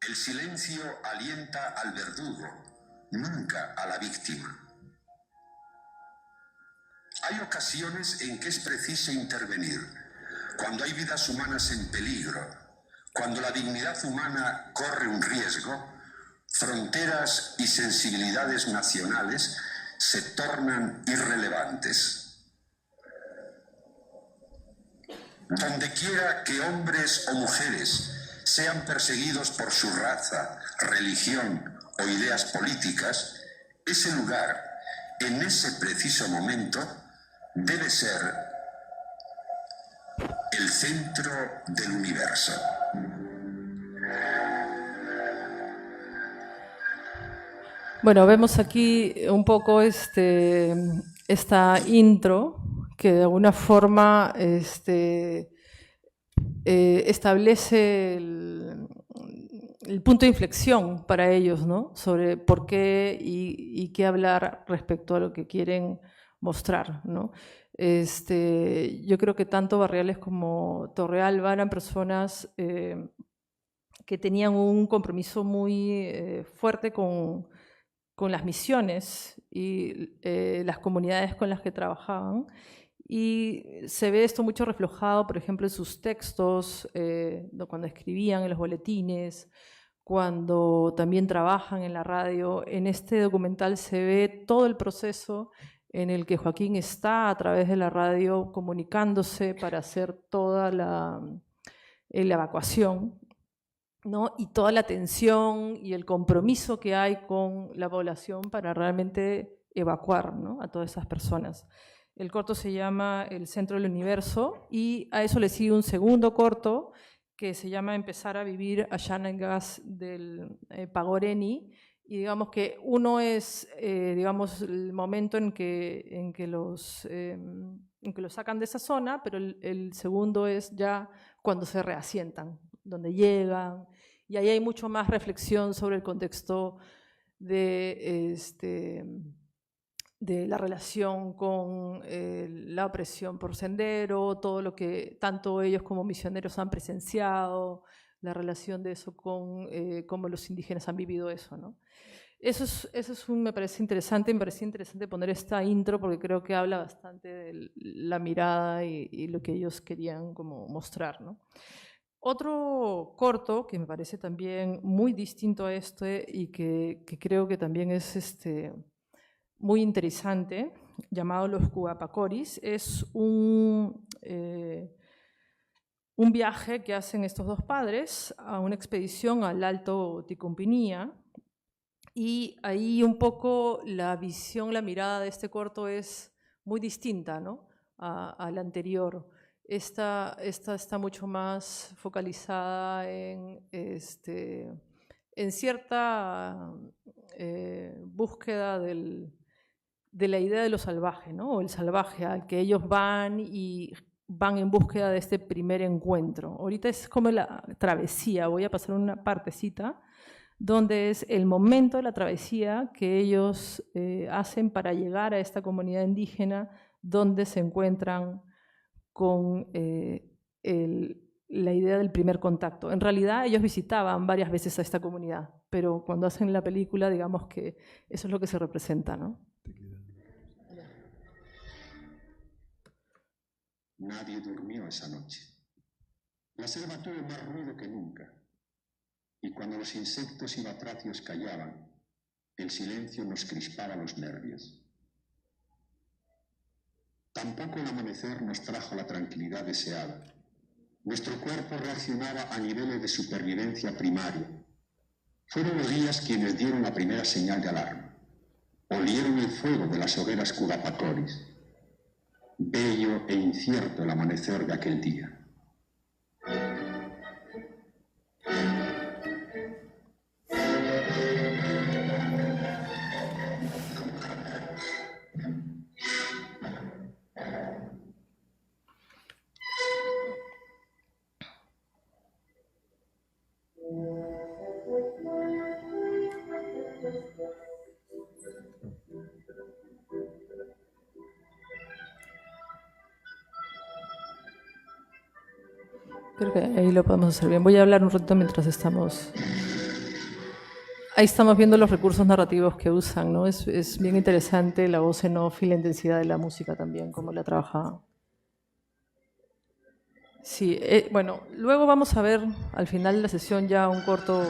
El silencio alienta al verdugo, nunca a la víctima. Hay ocasiones en que es preciso intervenir, cuando hay vidas humanas en peligro, cuando la dignidad humana corre un riesgo, fronteras y sensibilidades nacionales se tornan irrelevantes. Donde quiera que hombres o mujeres sean perseguidos por su raza, religión o ideas políticas, ese lugar, en ese preciso momento, debe ser el centro del universo. Bueno, vemos aquí un poco esta intro que de alguna forma establece el punto de inflexión para ellos, ¿no? Sobre por qué y qué hablar respecto a lo que quieren mostrar, ¿no? Yo creo que tanto Barriales como Torrealba eran personas que tenían un compromiso muy fuerte con las misiones y las comunidades con las que trabajaban, Y se ve esto mucho reflejado, por ejemplo, en sus textos, cuando escribían en los boletines, cuando también trabajan en la radio. En este documental se ve todo el proceso en el que Joaquín está a través de la radio comunicándose para hacer toda la evacuación, ¿no? Y toda la atención y el compromiso que hay con la población para realmente evacuar, ¿no?, a todas esas personas. El corto se llama El Centro del Universo y a eso le sigue un segundo corto que se llama Empezar a vivir allá en gas del Pagoreni, y digamos que uno es digamos, el momento en que los sacan de esa zona, pero el segundo es ya cuando se reasientan, donde llegan, y ahí hay mucho más reflexión sobre el contexto de la relación con la opresión por Sendero, todo lo que tanto ellos como misioneros han presenciado, la relación de eso con cómo los indígenas han vivido eso, ¿no? Me parece interesante, poner esta intro porque creo que habla bastante de la mirada y lo que ellos querían como mostrar, ¿no? Otro corto que me parece también muy distinto a este y que creo que también es muy interesante, llamado Los Cubapacoris, es un viaje que hacen estos dos padres a una expedición al Alto Ticumpiña, y ahí un poco la visión, la mirada de este corto es muy distinta, ¿no?, a la anterior. Esta está mucho más focalizada en cierta búsqueda de la idea de lo salvaje, ¿no?, o el salvaje al que ellos van en búsqueda de este primer encuentro. Ahorita es como la travesía, voy a pasar una partecita donde es el momento de la travesía que ellos hacen para llegar a esta comunidad indígena, donde se encuentran con la idea del primer contacto. En realidad ellos visitaban varias veces a esta comunidad, pero cuando hacen la película, digamos que eso es lo que se representa, ¿no? Nadie durmió esa noche. La selva tuvo más ruido que nunca. Y cuando los insectos y batracios callaban, el silencio nos crispaba los nervios. Tampoco el amanecer nos trajo la tranquilidad deseada. Nuestro cuerpo reaccionaba a niveles de supervivencia primaria. Fueron los días quienes dieron la primera señal de alarma. Olieron el fuego de las hogueras Cubapacoris. Bello e incierto el amanecer de aquel día. Creo que ahí lo podemos hacer bien. Voy a hablar un rato mientras estamos... Ahí estamos viendo los recursos narrativos que usan, ¿no? Es bien interesante la voz en off y la intensidad de la música también, cómo la trabaja. Sí, bueno, luego vamos a ver al final de la sesión ya un corto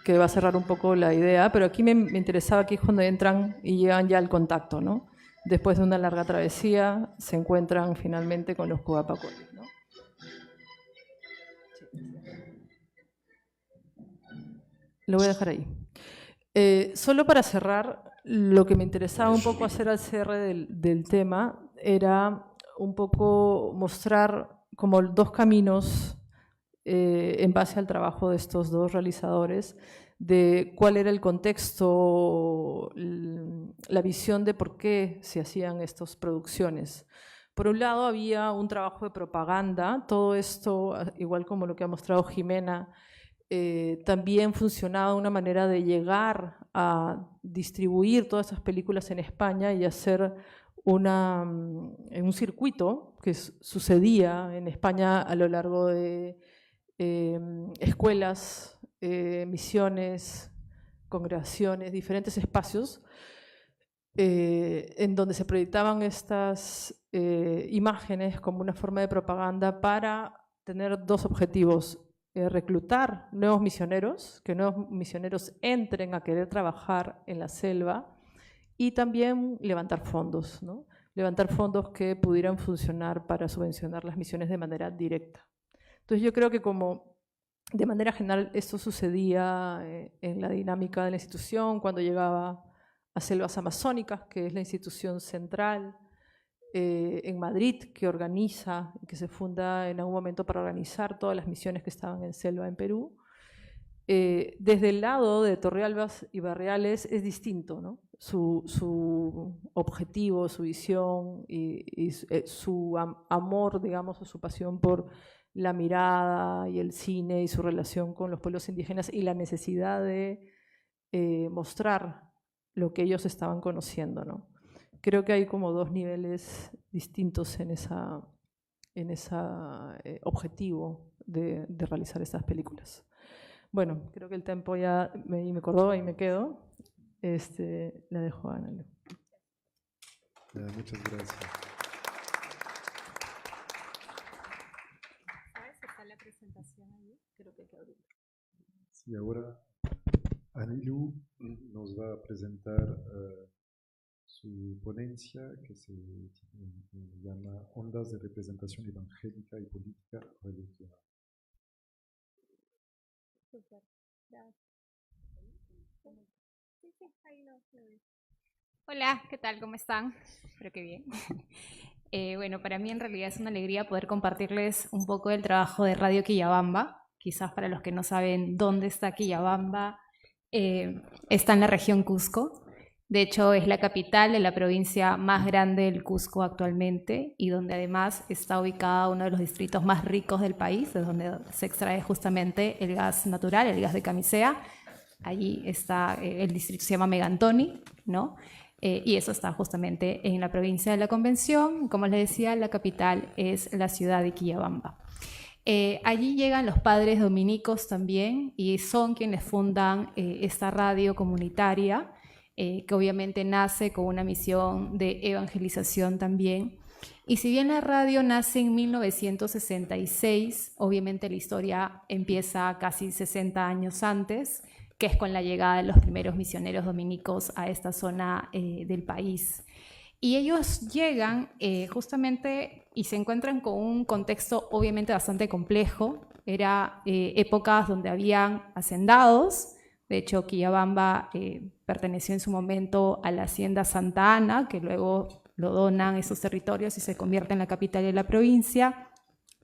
que va a cerrar un poco la idea, pero aquí me interesaba que es cuando entran y llegan ya al contacto, ¿no? Después de una larga travesía se encuentran finalmente con los Cubapacoris, ¿no? Lo voy a dejar ahí. Solo para cerrar, lo que me interesaba un poco hacer al cierre del tema era un poco mostrar como dos caminos en base al trabajo de estos dos realizadores, de cuál era el contexto, la visión de por qué se hacían estas producciones. Por un lado había un trabajo de propaganda, todo esto, igual como lo que ha mostrado Jimena, también funcionaba una manera de llegar a distribuir todas estas películas en España y hacer un circuito que sucedía en España a lo largo de escuelas, misiones, congregaciones, diferentes espacios, en donde se proyectaban estas imágenes como una forma de propaganda para tener dos objetivos: reclutar nuevos misioneros, que nuevos misioneros entren a querer trabajar en la selva, y también levantar fondos, ¿no? Levantar fondos que pudieran funcionar para subvencionar las misiones de manera directa. Entonces yo creo que como de manera general esto sucedía en la dinámica de la institución cuando llegaba a Selvas Amazónicas, que es la institución central en Madrid, que organiza, que se funda en algún momento para organizar todas las misiones que estaban en selva en Perú. Desde el lado de Torrealbas y Barriales es distinto, ¿no? Su objetivo, su visión y su amor, digamos, o su pasión por la mirada y el cine y su relación con los pueblos indígenas y la necesidad de mostrar lo que ellos estaban conociendo, ¿no? Creo que hay como dos niveles distintos en ese objetivo de realizar estas películas. Bueno, creo que el tiempo ya me acordó y me quedo. La dejo a Ana Lu. Muchas gracias. ¿Sabes si está la presentación allí? Creo que hay que abrirla. Sí, ahora Anilu nos va a presentar su ponencia que se llama Ondas de representación evangélica y política religiosa. Súper, gracias. Sí, ahí lo veo. Hola, ¿qué tal? ¿Cómo están? Espero que bien. Bueno, para mí en realidad es una alegría poder compartirles un poco del trabajo de Radio Quillabamba. Quizás para los que no saben dónde está Quillabamba, está en la región Cusco. De hecho, es la capital de la provincia más grande del Cusco actualmente y donde además está ubicada uno de los distritos más ricos del país, de donde se extrae justamente el gas natural, el gas de camisea. Allí está, el distrito se llama Megantoni, ¿no? Y eso está justamente en la provincia de la Convención. Como les decía, la capital es la ciudad de Quillabamba. Allí llegan los padres dominicos también y son quienes fundan esta radio comunitaria, que obviamente nace con una misión de evangelización también. Y si bien la radio nace en 1966, obviamente la historia empieza casi 60 años antes, que es con la llegada de los primeros misioneros dominicos a esta zona del país. Y ellos llegan justamente y se encuentran con un contexto obviamente bastante complejo. Era épocas donde habían hacendados. De hecho, Quillabamba perteneció en su momento a la hacienda Santa Ana, que luego lo donan esos territorios y se convierte en la capital de la provincia.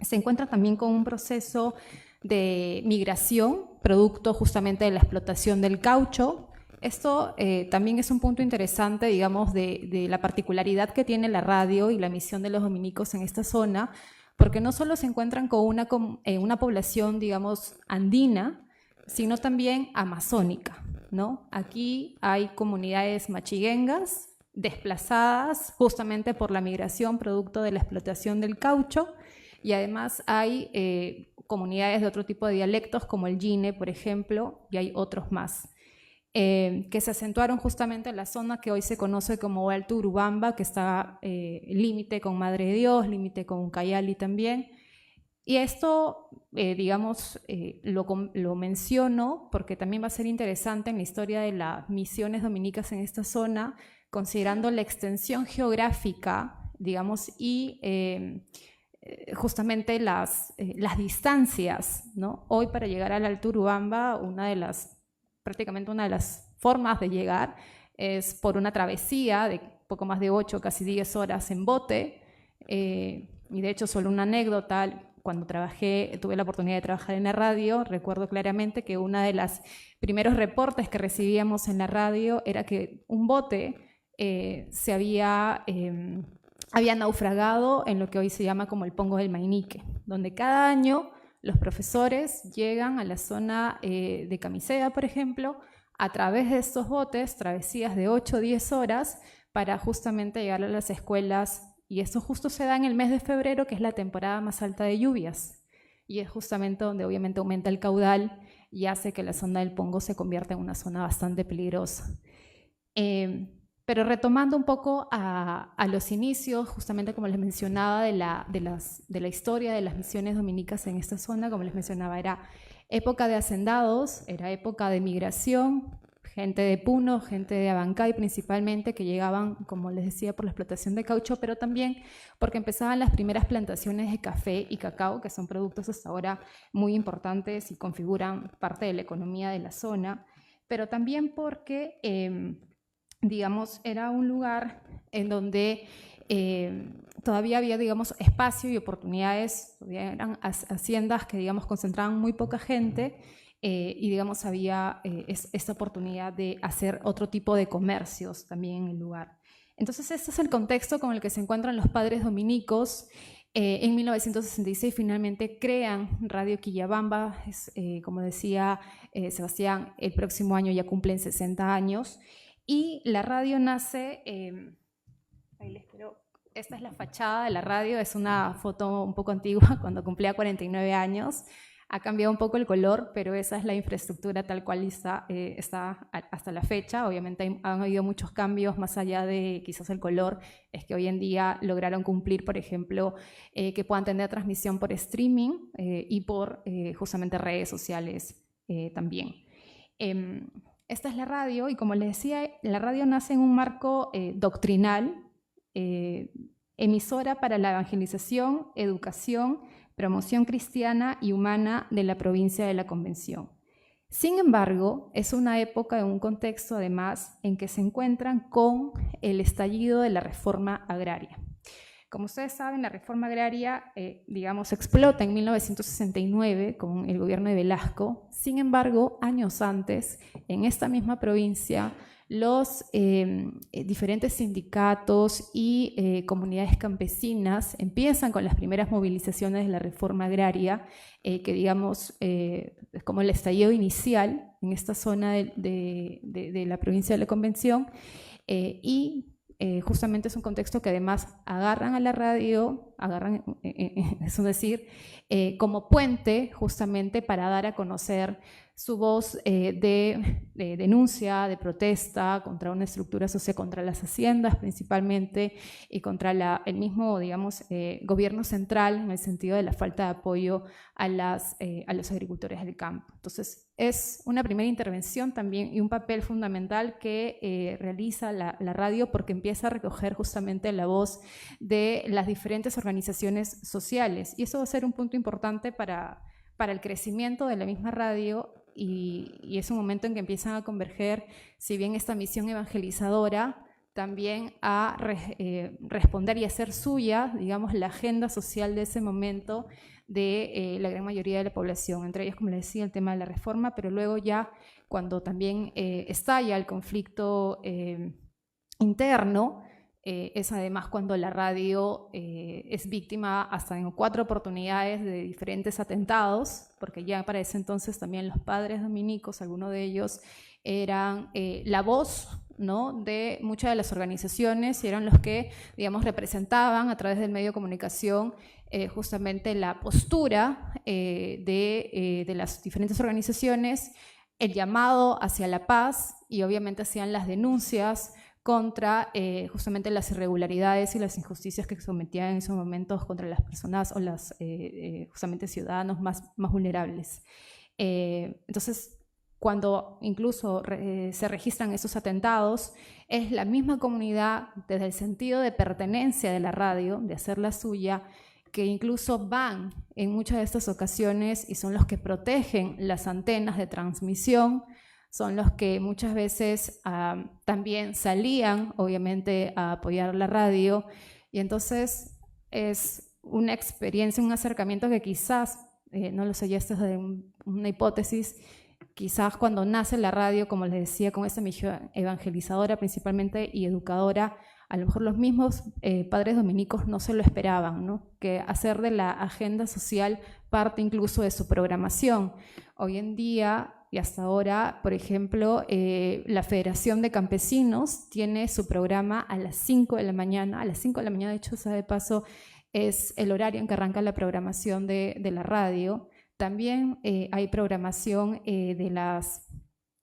Se encuentra también con un proceso de migración, producto justamente de la explotación del caucho. Esto también es un punto interesante, digamos, de la particularidad que tiene la radio y la misión de los dominicos en esta zona, porque no solo se encuentran con una población, digamos, andina, sino también amazónica, ¿no? Aquí hay comunidades machiguengas desplazadas justamente por la migración producto de la explotación del caucho, y además hay comunidades de otro tipo de dialectos como el Yine, por ejemplo, y hay otros más, que se acentuaron justamente en la zona que hoy se conoce como Alto Urubamba, que está límite con Madre de Dios, límite con Ucayali también. Y esto, digamos, lo menciono porque también va a ser interesante en la historia de las misiones dominicas en esta zona, considerando la extensión geográfica, digamos, y justamente las distancias, ¿no? Hoy para llegar al Alto Urubamba, prácticamente una de las formas de llegar es por una travesía de poco más de 8, casi 10 horas en bote, y de hecho solo una anécdota. Cuando tuve la oportunidad de trabajar en la radio, recuerdo claramente que uno de los primeros reportes que recibíamos en la radio era que un bote había naufragado en lo que hoy se llama como el Pongo del Mainique, donde cada año los profesores llegan a la zona de Camisea, por ejemplo, a través de estos botes, travesías de 8 o 10 horas, para justamente llegar a las escuelas. Y esto justo se da en el mes de febrero, que es la temporada más alta de lluvias. Y es justamente donde obviamente aumenta el caudal y hace que la zona del Pongo se convierta en una zona bastante peligrosa. Pero retomando un poco a los inicios, justamente como les mencionaba, de la historia de las misiones dominicas en esta zona, como les mencionaba, era época de hacendados, era época de migración, gente de Puno, gente de Abancay principalmente, que llegaban, como les decía, por la explotación de caucho, pero también porque empezaban las primeras plantaciones de café y cacao, que son productos hasta ahora muy importantes y configuran parte de la economía de la zona, pero también porque digamos, era un lugar en donde todavía había, digamos, espacio y oportunidades, todavía eran haciendas que, digamos, concentraban muy poca gente y, digamos, había esta oportunidad de hacer otro tipo de comercios también en el lugar. Entonces, este es el contexto con el que se encuentran los padres dominicos. En 1966 finalmente crean Radio Quillabamba, como decía Sebastián, el próximo año ya cumplen 60 años. Y la radio nace, ahí les quiero, esta es la fachada de la radio, es una foto un poco antigua, cuando cumplía 49 años. Ha cambiado un poco el color, pero esa es la infraestructura tal cual está hasta la fecha. Obviamente han habido muchos cambios más allá de quizás el color. Es que hoy en día lograron cumplir, por ejemplo, que puedan tener transmisión por streaming y por justamente redes sociales también. Esta es la radio y, como les decía, la radio nace en un marco doctrinal, emisora para la evangelización, educación, promoción cristiana y humana de la provincia de la Convención. Sin embargo, es una época, en un contexto además, en que se encuentran con el estallido de la reforma agraria. Como ustedes saben, la reforma agraria, digamos, explota en 1969 con el gobierno de Velasco. Sin embargo, años antes, en esta misma provincia, los diferentes sindicatos y comunidades campesinas empiezan con las primeras movilizaciones de la reforma agraria, que, digamos, es como el estallido inicial en esta zona de la provincia de la Convención, y justamente es un contexto que además agarran a la radio, es decir, como puente justamente para dar a conocer su voz de denuncia, de protesta contra una estructura social, contra las haciendas principalmente y contra el mismo, digamos, gobierno central, en el sentido de la falta de apoyo a los agricultores del campo. Entonces, es una primera intervención también y un papel fundamental que realiza la radio, porque empieza a recoger justamente la voz de las diferentes organizaciones sociales, y eso va a ser un punto importante para el crecimiento de la misma radio, y es un momento en que empiezan a converger, si bien esta misión evangelizadora, también a responder y hacer suya, digamos, la agenda social de ese momento de la gran mayoría de la población, entre ellos, como les decía, el tema de la reforma, pero luego ya cuando también estalla el conflicto interno, es además cuando la radio es víctima hasta en 4 oportunidades de diferentes atentados, porque ya para ese entonces también los padres dominicos, algunos de ellos eran la voz, ¿no?, de muchas de las organizaciones, y eran los que, digamos, representaban a través del medio de comunicación justamente la postura de las diferentes organizaciones, el llamado hacia la paz, y obviamente hacían las denuncias contra justamente las irregularidades y las injusticias que se cometían en esos momentos contra las personas o los justamente ciudadanos más vulnerables. Entonces, cuando incluso se registran esos atentados, es la misma comunidad, desde el sentido de pertenencia de la radio, de hacerla suya, que incluso van en muchas de estas ocasiones y son los que protegen las antenas de transmisión, son los que muchas veces también salían, obviamente, a apoyar la radio, y entonces es una experiencia, un acercamiento que quizás, no lo sé, ya esto es de una hipótesis, quizás cuando nace la radio, como les decía, con esta misión evangelizadora principalmente y educadora, a lo mejor los mismos padres dominicos no se lo esperaban, ¿no?, que hacer de la agenda social parte incluso de su programación. Hoy en día y hasta ahora, por ejemplo, la Federación de Campesinos tiene su programa a las 5 de la mañana, de hecho, de paso, es el horario en que arranca la programación de la radio. También hay programación de las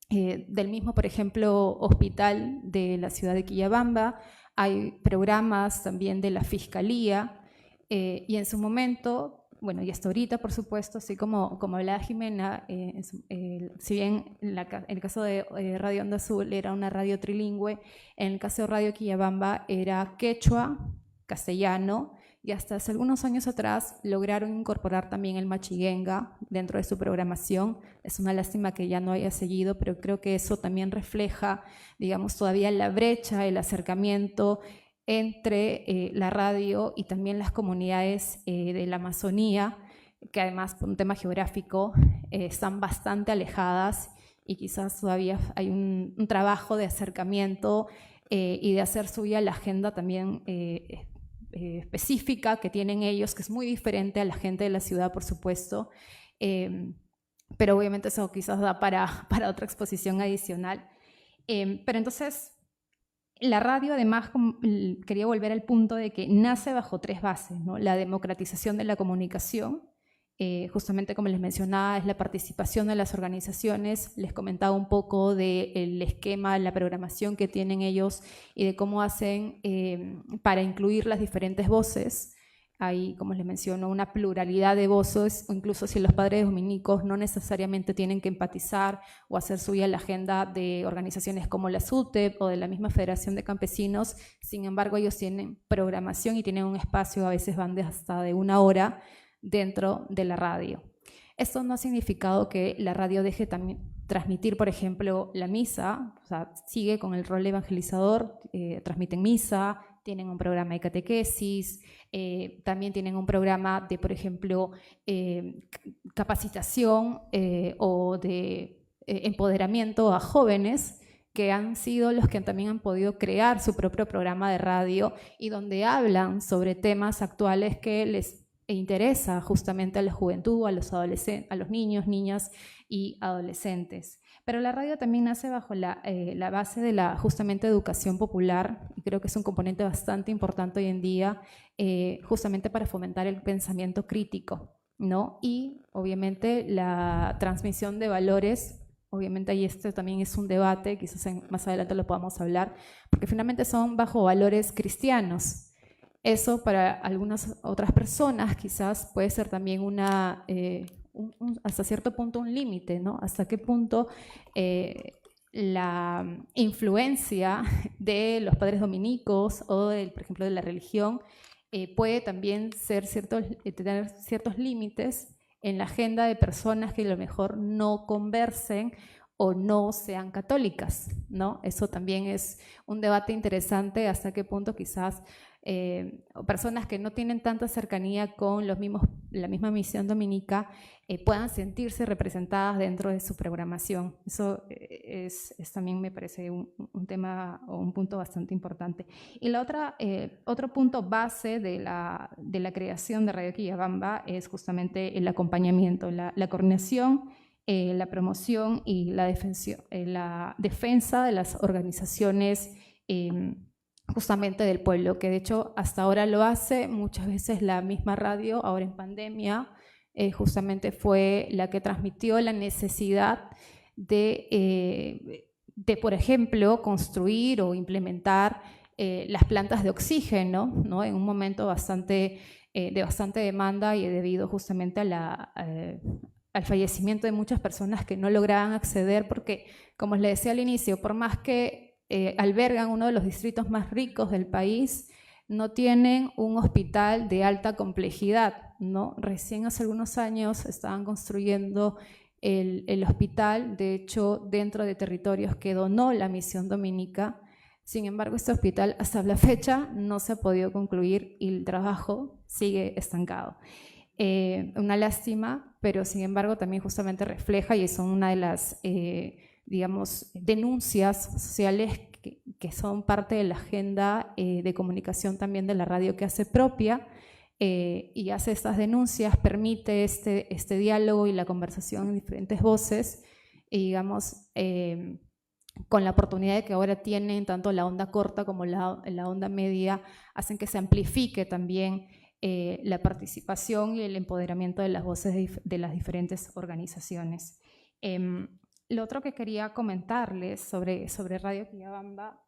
Del mismo, por ejemplo, hospital de la ciudad de Quillabamba, hay programas también de la Fiscalía, y en su momento, bueno, y hasta ahorita, por supuesto, así como hablaba Jimena, si bien en el caso de Radio Onda Azul era una radio trilingüe, en el caso de Radio Quillabamba era quechua, castellano, y hasta hace algunos años atrás lograron incorporar también el machiguenga dentro de su programación. Es una lástima que ya no haya seguido, pero creo que eso también refleja, digamos, todavía la brecha, el acercamiento entre la radio y también las comunidades de la Amazonía, que además por un tema geográfico están bastante alejadas y quizás todavía hay un trabajo de acercamiento y de hacer suya la agenda también específica que tienen ellos, que es muy diferente a la gente de la ciudad, por supuesto, pero obviamente eso quizás da para otra exposición adicional. Pero entonces, la radio además, quería volver al punto de que nace bajo 3 bases, ¿no? La democratización de la comunicación, justamente como les mencionaba, es la participación de las organizaciones. Les comentaba un poco del esquema, la programación que tienen ellos y de cómo hacen para incluir las diferentes voces. Hay, como les menciono, una pluralidad de voces, o incluso si los padres dominicos no necesariamente tienen que empatizar o hacer suya la agenda de organizaciones como la SUTEP o de la misma Federación de Campesinos. Sin embargo, ellos tienen programación y tienen un espacio, a veces van de hasta de 1 hora, dentro de la radio. Esto no ha significado que la radio deje también transmitir, por ejemplo, la misa, o sea, sigue con el rol evangelizador, transmiten misa, tienen un programa de catequesis, también tienen un programa de, por ejemplo, capacitación o de empoderamiento a jóvenes, que han sido los que también han podido crear su propio programa de radio y donde hablan sobre temas actuales que les interesa justamente a la juventud, a los adolescentes, a los niños, niñas y adolescentes. Pero la radio también nace bajo la base de la justamente educación popular, y creo que es un componente bastante importante hoy en día, justamente para fomentar el pensamiento crítico, ¿no? Y obviamente la transmisión de valores. Obviamente ahí este también es un debate, quizás más adelante lo podamos hablar, porque finalmente son bajo valores cristianos. Eso para algunas otras personas quizás puede ser también hasta cierto punto un límite, ¿no? Hasta qué punto la influencia de los padres dominicos o, por ejemplo, de la religión puede también tener ciertos límites en la agenda de personas que a lo mejor no conversen o no sean católicas, ¿no? Eso también es un debate interesante, hasta qué punto quizás personas que no tienen tanta cercanía con la misma misión dominica puedan sentirse representadas dentro de su programación. Eso es también me parece un tema o un punto bastante importante. Y otro punto base de la creación de Radio Quillabamba es justamente el acompañamiento, la coordinación, la promoción y la defensa de las organizaciones justamente del pueblo, que de hecho hasta ahora lo hace muchas veces la misma radio. Ahora en pandemia justamente fue la que transmitió la necesidad de por ejemplo, construir o implementar las plantas de oxígeno, ¿no? En un momento de bastante demanda y debido justamente al fallecimiento de muchas personas que no lograban acceder porque, como les decía al inicio, por más que albergan uno de los distritos más ricos del país, no tienen un hospital de alta complejidad, ¿no? Recién hace algunos años estaban construyendo el hospital, de hecho, dentro de territorios que donó la Misión Dominica. Sin embargo, este hospital hasta la fecha no se ha podido concluir y el trabajo sigue estancado. Una lástima, pero sin embargo también justamente refleja, y son una de las digamos, denuncias sociales que son parte de la agenda de comunicación también de la radio, que hace propia y hace estas denuncias, permite este diálogo y la conversación en diferentes voces, y digamos, con la oportunidad de que ahora tienen tanto la onda corta como la onda media, hacen que se amplifique también la participación y el empoderamiento de las voces de las diferentes organizaciones. lo otro que quería comentarles sobre Radio Quillabamba,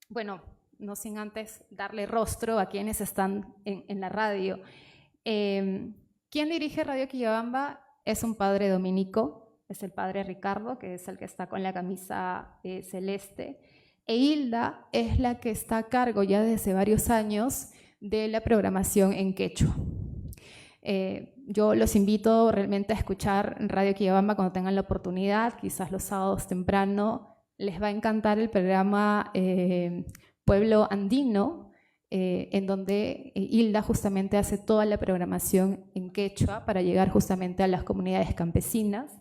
bueno, no sin antes darle rostro a quienes están en la radio. Quien dirige Radio Quillabamba es un padre dominico, es el padre Ricardo, que es el que está con la camisa celeste, e Hilda es la que está a cargo ya desde varios años de la programación en quechua. Yo los invito realmente a escuchar Radio Quillabamba cuando tengan la oportunidad, quizás los sábados temprano. Les va a encantar el programa Pueblo Andino, en donde Hilda justamente hace toda la programación en quechua para llegar justamente a las comunidades campesinas.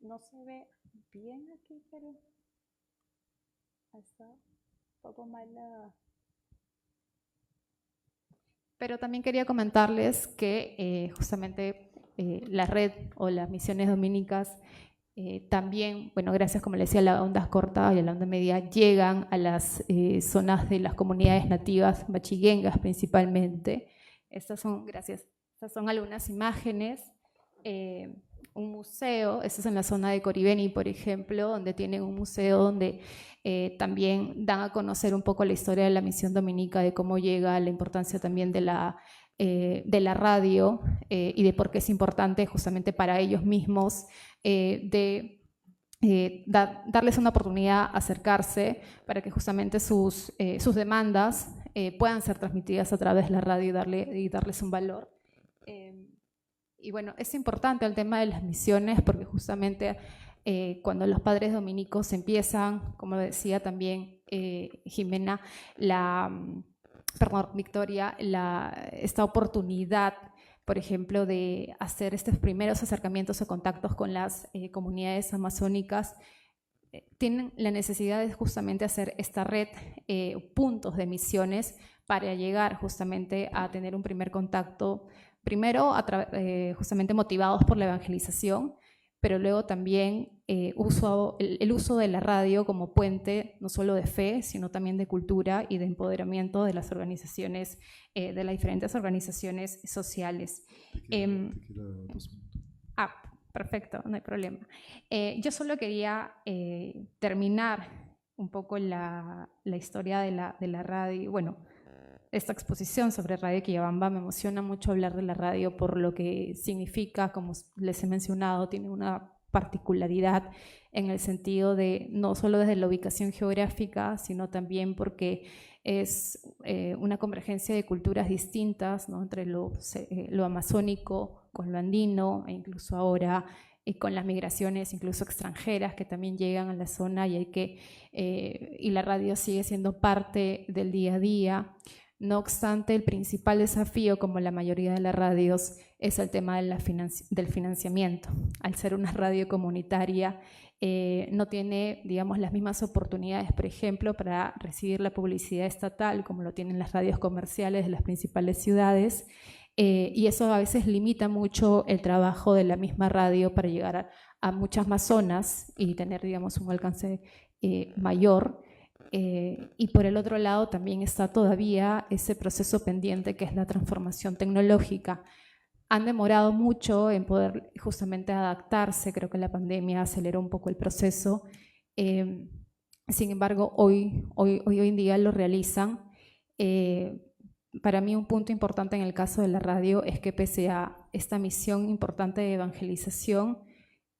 No se ve bien aquí, pero está un poco mala. Pero también quería comentarles que justamente la red o las misiones dominicas también, bueno, gracias, como les decía, a la onda corta y a la onda media, llegan a las zonas de las comunidades nativas machiguengas principalmente. Estas son algunas imágenes. Un museo, esto es en la zona de Coribeni, por ejemplo, donde tienen un museo donde también dan a conocer un poco la historia de la misión dominica, de cómo llega, la importancia también de la radio y de por qué es importante justamente para ellos mismos darles una oportunidad a acercarse para que justamente sus demandas puedan ser transmitidas a través de la radio y darles un valor. Y bueno, es importante el tema de las misiones porque justamente cuando los padres dominicos empiezan, como decía también Jimena, Victoria, esta oportunidad, por ejemplo, de hacer estos primeros acercamientos o contactos con las comunidades amazónicas, tienen la necesidad de justamente hacer esta red, puntos de misiones para llegar justamente a tener un primer contacto, primero justamente motivados por la evangelización, pero luego también el uso de la radio como puente no solo de fe, sino también de cultura y de empoderamiento de las organizaciones, de las diferentes organizaciones sociales. Perfecto, no hay problema. Yo solo quería terminar un poco la historia de la radio. Bueno, esta exposición sobre Radio Quillabamba me emociona mucho hablar de la radio por lo que significa, como les he mencionado, tiene una particularidad en el sentido de no solo desde la ubicación geográfica, sino también porque es una convergencia de culturas distintas, ¿no? Entre lo amazónico con lo andino e incluso ahora con las migraciones incluso extranjeras que también llegan a la zona y la radio sigue siendo parte del día a día. No obstante, el principal desafío, como la mayoría de las radios, es el tema del financiamiento. Al ser una radio comunitaria, no tiene, digamos, las mismas oportunidades, por ejemplo, para recibir la publicidad estatal, como lo tienen las radios comerciales de las principales ciudades, y eso a veces limita mucho el trabajo de la misma radio para llegar a muchas más zonas y tener, digamos, un alcance mayor. Y por el otro lado también está todavía ese proceso pendiente que es la transformación tecnológica. Han demorado mucho en poder justamente adaptarse, creo que la pandemia aceleró un poco el proceso, sin embargo hoy en día lo realizan. Para mí un punto importante en el caso de la radio es que pese a esta misión importante de evangelización,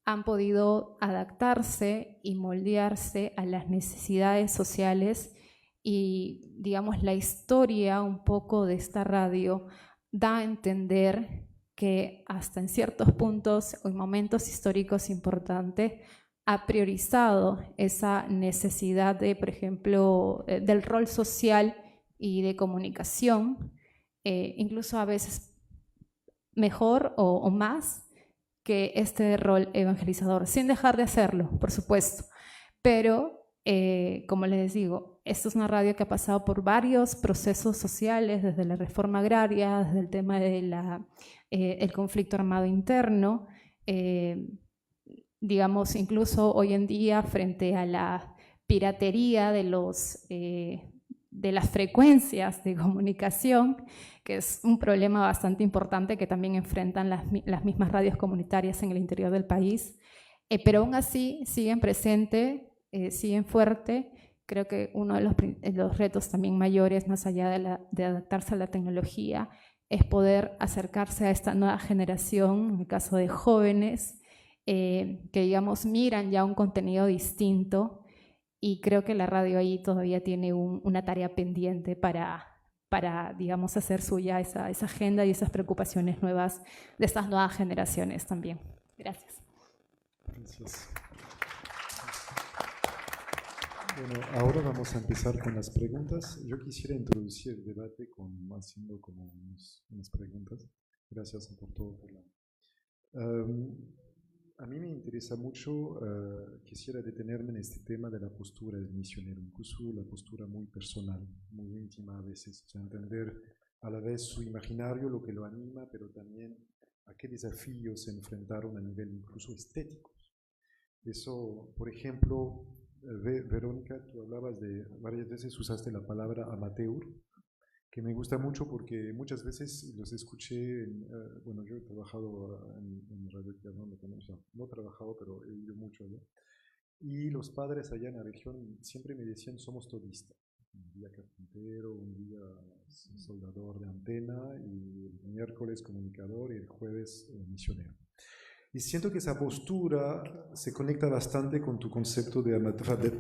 han podido adaptarse y moldearse a las necesidades sociales y, digamos, la historia un poco de esta radio da a entender que hasta en ciertos puntos o en momentos históricos importantes ha priorizado esa necesidad de, por ejemplo, del rol social y de comunicación, incluso a veces mejor o más que este rol evangelizador, sin dejar de hacerlo, por supuesto. Pero, como les digo, esto es una radio que ha pasado por varios procesos sociales, desde la reforma agraria, desde el tema de el conflicto armado interno, digamos, incluso hoy en día frente a la piratería de de las frecuencias de comunicación, que es un problema bastante importante que también enfrentan las mismas radios comunitarias en el interior del país, pero aún así siguen presentes, siguen fuertes. Creo que uno de los retos también mayores, más allá de adaptarse a la tecnología, es poder acercarse a esta nueva generación, en el caso de jóvenes, que digamos miran ya un contenido distinto, y creo que la radio ahí todavía tiene una tarea pendiente para digamos, hacer suya esa agenda y esas preocupaciones nuevas de estas nuevas generaciones también. Gracias. Gracias. Bueno, ahora vamos a empezar con las preguntas. Yo quisiera introducir el debate haciendo como unas preguntas. Gracias por todo. A mí me interesa mucho, quisiera detenerme en este tema de la postura del misionero, incluso la postura muy personal, muy íntima a veces, o sea, entender a la vez su imaginario, lo que lo anima, pero también a qué desafíos se enfrentaron a nivel incluso estético. Eso, por ejemplo, Verónica, tú hablabas varias veces usaste la palabra amateur, que me gusta mucho porque muchas veces los escuché, bueno, yo he trabajado en Radio Kiabamba también, o sea, no he trabajado, pero he ido mucho allá, y los padres allá en la región siempre me decían, somos todistas, un día carpintero, un día soldador de antena, y el miércoles comunicador, y el jueves misionero. Y siento que esa postura se conecta bastante con tu concepto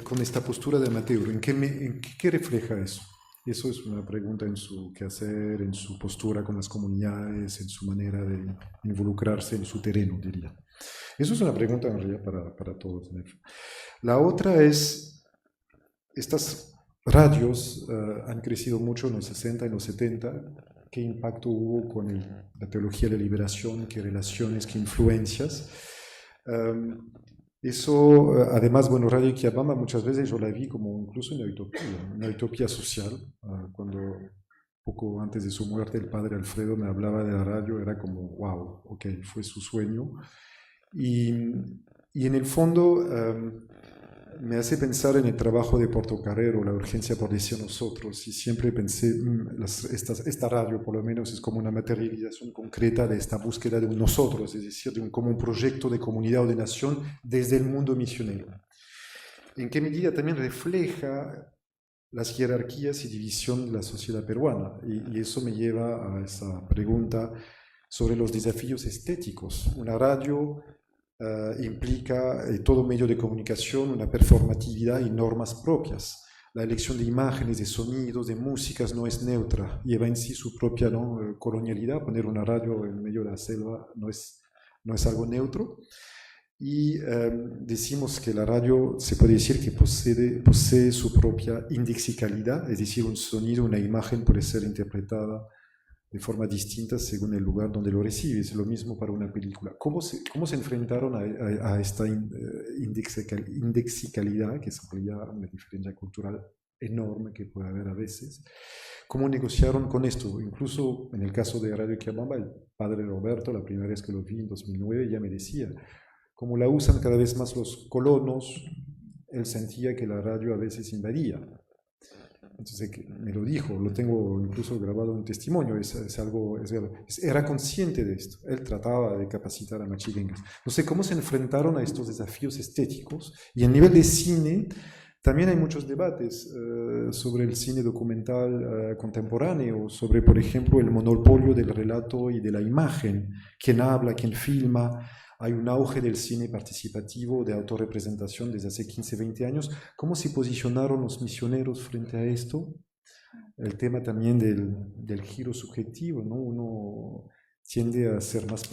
con esta postura de amateur. ¿En qué refleja eso? Eso es una pregunta en su quehacer, en su postura con las comunidades, en su manera de involucrarse en su terreno, diría. Eso es una pregunta en realidad para todos. La otra es, estas radios han crecido mucho en los 60 y los 70. ¿Qué impacto hubo con la teología de la liberación? ¿Qué relaciones? ¿Qué influencias? Eso, además, bueno, Radio Kiabamba muchas veces yo la vi como incluso una utopía social. Cuando poco antes de su muerte el padre Alfredo me hablaba de la radio, era como, wow, ok, fue su sueño. Y en el fondo me hace pensar en el trabajo de Portocarrero, la urgencia por decir nosotros, y siempre pensé, esta radio por lo menos es como una materialización concreta de esta búsqueda de un nosotros, es decir, como un proyecto de comunidad o de nación desde el mundo misionero. En qué medida también refleja las jerarquías y división de la sociedad peruana, y eso me lleva a esa pregunta sobre los desafíos estéticos. Una radio implica todo medio de comunicación una performatividad y normas propias. La elección de imágenes, de sonidos, de músicas no es neutra, lleva en sí su propia colonialidad. Poner una radio en medio de la selva no es algo neutro. Y decimos que la radio se puede decir que posee su propia indexicalidad, es decir, un sonido, una imagen puede ser interpretada de forma distinta según el lugar donde lo recibes. Lo mismo para una película. ¿Cómo se enfrentaron a esta indexicalidad, que es una diferencia cultural enorme que puede haber a veces? ¿Cómo negociaron con esto? Incluso en el caso de Radio Kiabamba, el padre Roberto, la primera vez que lo vi en 2009, ya me decía, como la usan cada vez más los colonos, él sentía que la radio a veces invadía. Entonces me lo dijo, lo tengo incluso grabado en testimonio, era consciente de esto, él trataba de capacitar a machilengas. No sé cómo se enfrentaron a estos desafíos estéticos, y a nivel de cine también hay muchos debates sobre el cine documental contemporáneo, sobre, por ejemplo, el monopolio del relato y de la imagen, quién habla, quién filma. Hay un auge del cine participativo, de autorrepresentación desde hace 15, 20 años. ¿Cómo se posicionaron los misioneros frente a esto? El tema también del giro subjetivo, ¿no? Uno tiende a ser más...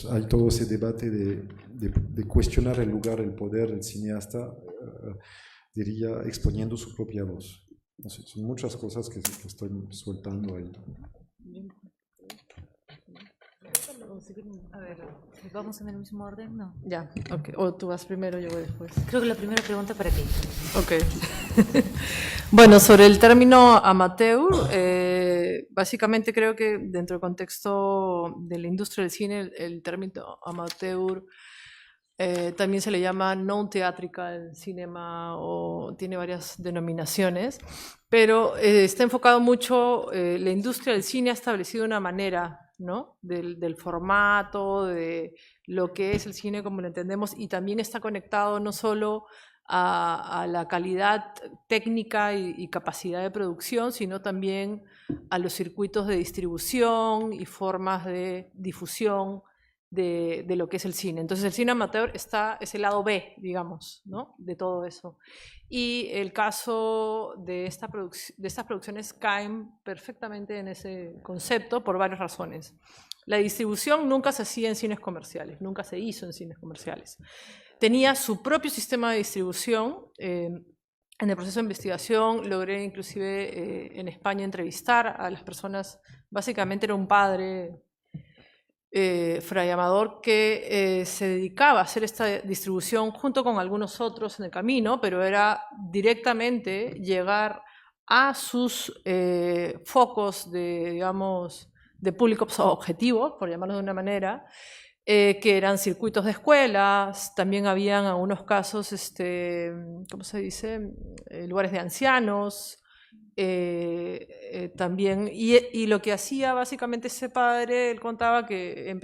hay todo ese debate de cuestionar el lugar, el poder del cineasta, diría, exponiendo su propia voz. No sé, son muchas cosas que estoy soltando ahí. A ver, ¿vamos en el mismo orden? No. Ya, ok. O tú vas primero, yo voy después. Creo que la primera pregunta para ti. Ok. Bueno, sobre el término amateur, básicamente creo que dentro del contexto de la industria del cine, el término amateur También se le llama non-theatrical cinema o tiene varias denominaciones, pero está enfocado mucho, la industria del cine ha establecido una manera, ¿no? del formato, de lo que es el cine como lo entendemos, y también está conectado no solo a la calidad técnica y capacidad de producción, sino también a los circuitos de distribución y formas de difusión de lo que es el cine. Entonces el cine amateur es el lado B, digamos, ¿no? De todo eso. Y el caso de estas producciones caen perfectamente en ese concepto por varias razones. La distribución nunca se hacía en cines comerciales, nunca se hizo en cines comerciales. Tenía su propio sistema de distribución. En el proceso de investigación logré inclusive en España entrevistar a las personas. Básicamente era un padre, Fray Amador, que se dedicaba a hacer esta distribución junto con algunos otros en el camino, pero era directamente llegar a sus focos de, digamos, de públicos objetivos, por llamarlo de una manera, que eran circuitos de escuelas, también habían algunos casos, ¿cómo se dice?, lugares de ancianos, también, y lo que hacía básicamente ese padre, él contaba que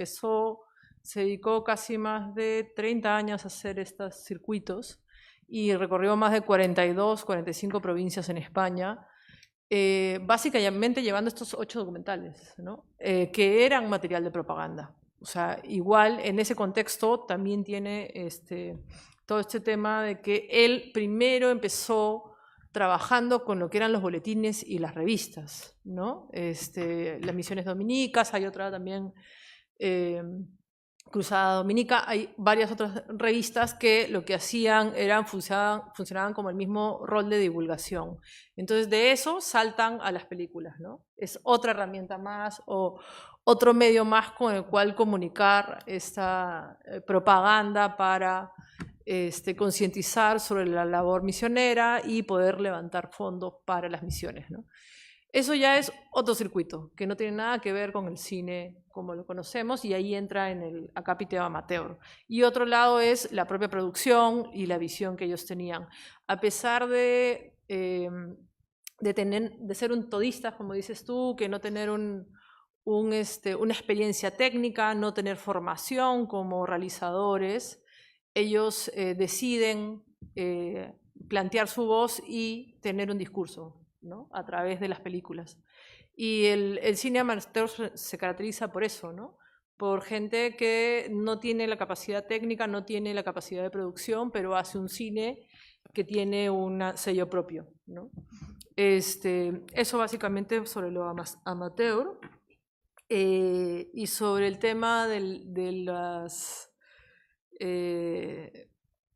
se dedicó casi más de 30 años a hacer estos circuitos y recorrió más de 42, 45 provincias en España, básicamente llevando estos 8 documentales, ¿no? Que eran material de propaganda. O sea, igual en ese contexto también tiene todo este tema de que él primero empezó trabajando con lo que eran los boletines y las revistas, ¿no? Las Misiones Dominicas, hay otra también, Cruzada Dominica, hay varias otras revistas que lo que hacían funcionaban como el mismo rol de divulgación. Entonces de eso saltan a las películas, ¿no? Es otra herramienta más o otro medio más con el cual comunicar esta propaganda para concientizar sobre la labor misionera y poder levantar fondos para las misiones, ¿no? Eso ya es otro circuito, que no tiene nada que ver con el cine como lo conocemos, y ahí entra en el acápite amateur. Y otro lado es la propia producción y la visión que ellos tenían. A pesar de ser un todista, como dices tú, que no tener una experiencia técnica, no tener formación como realizadores, ellos deciden plantear su voz y tener un discurso, ¿no? A través de las películas. Y el cine amateur se caracteriza por eso, ¿no? Por gente que no tiene la capacidad técnica, no tiene la capacidad de producción, pero hace un cine que tiene un sello propio, ¿no? Eso básicamente sobre lo amateur. Y sobre el tema de los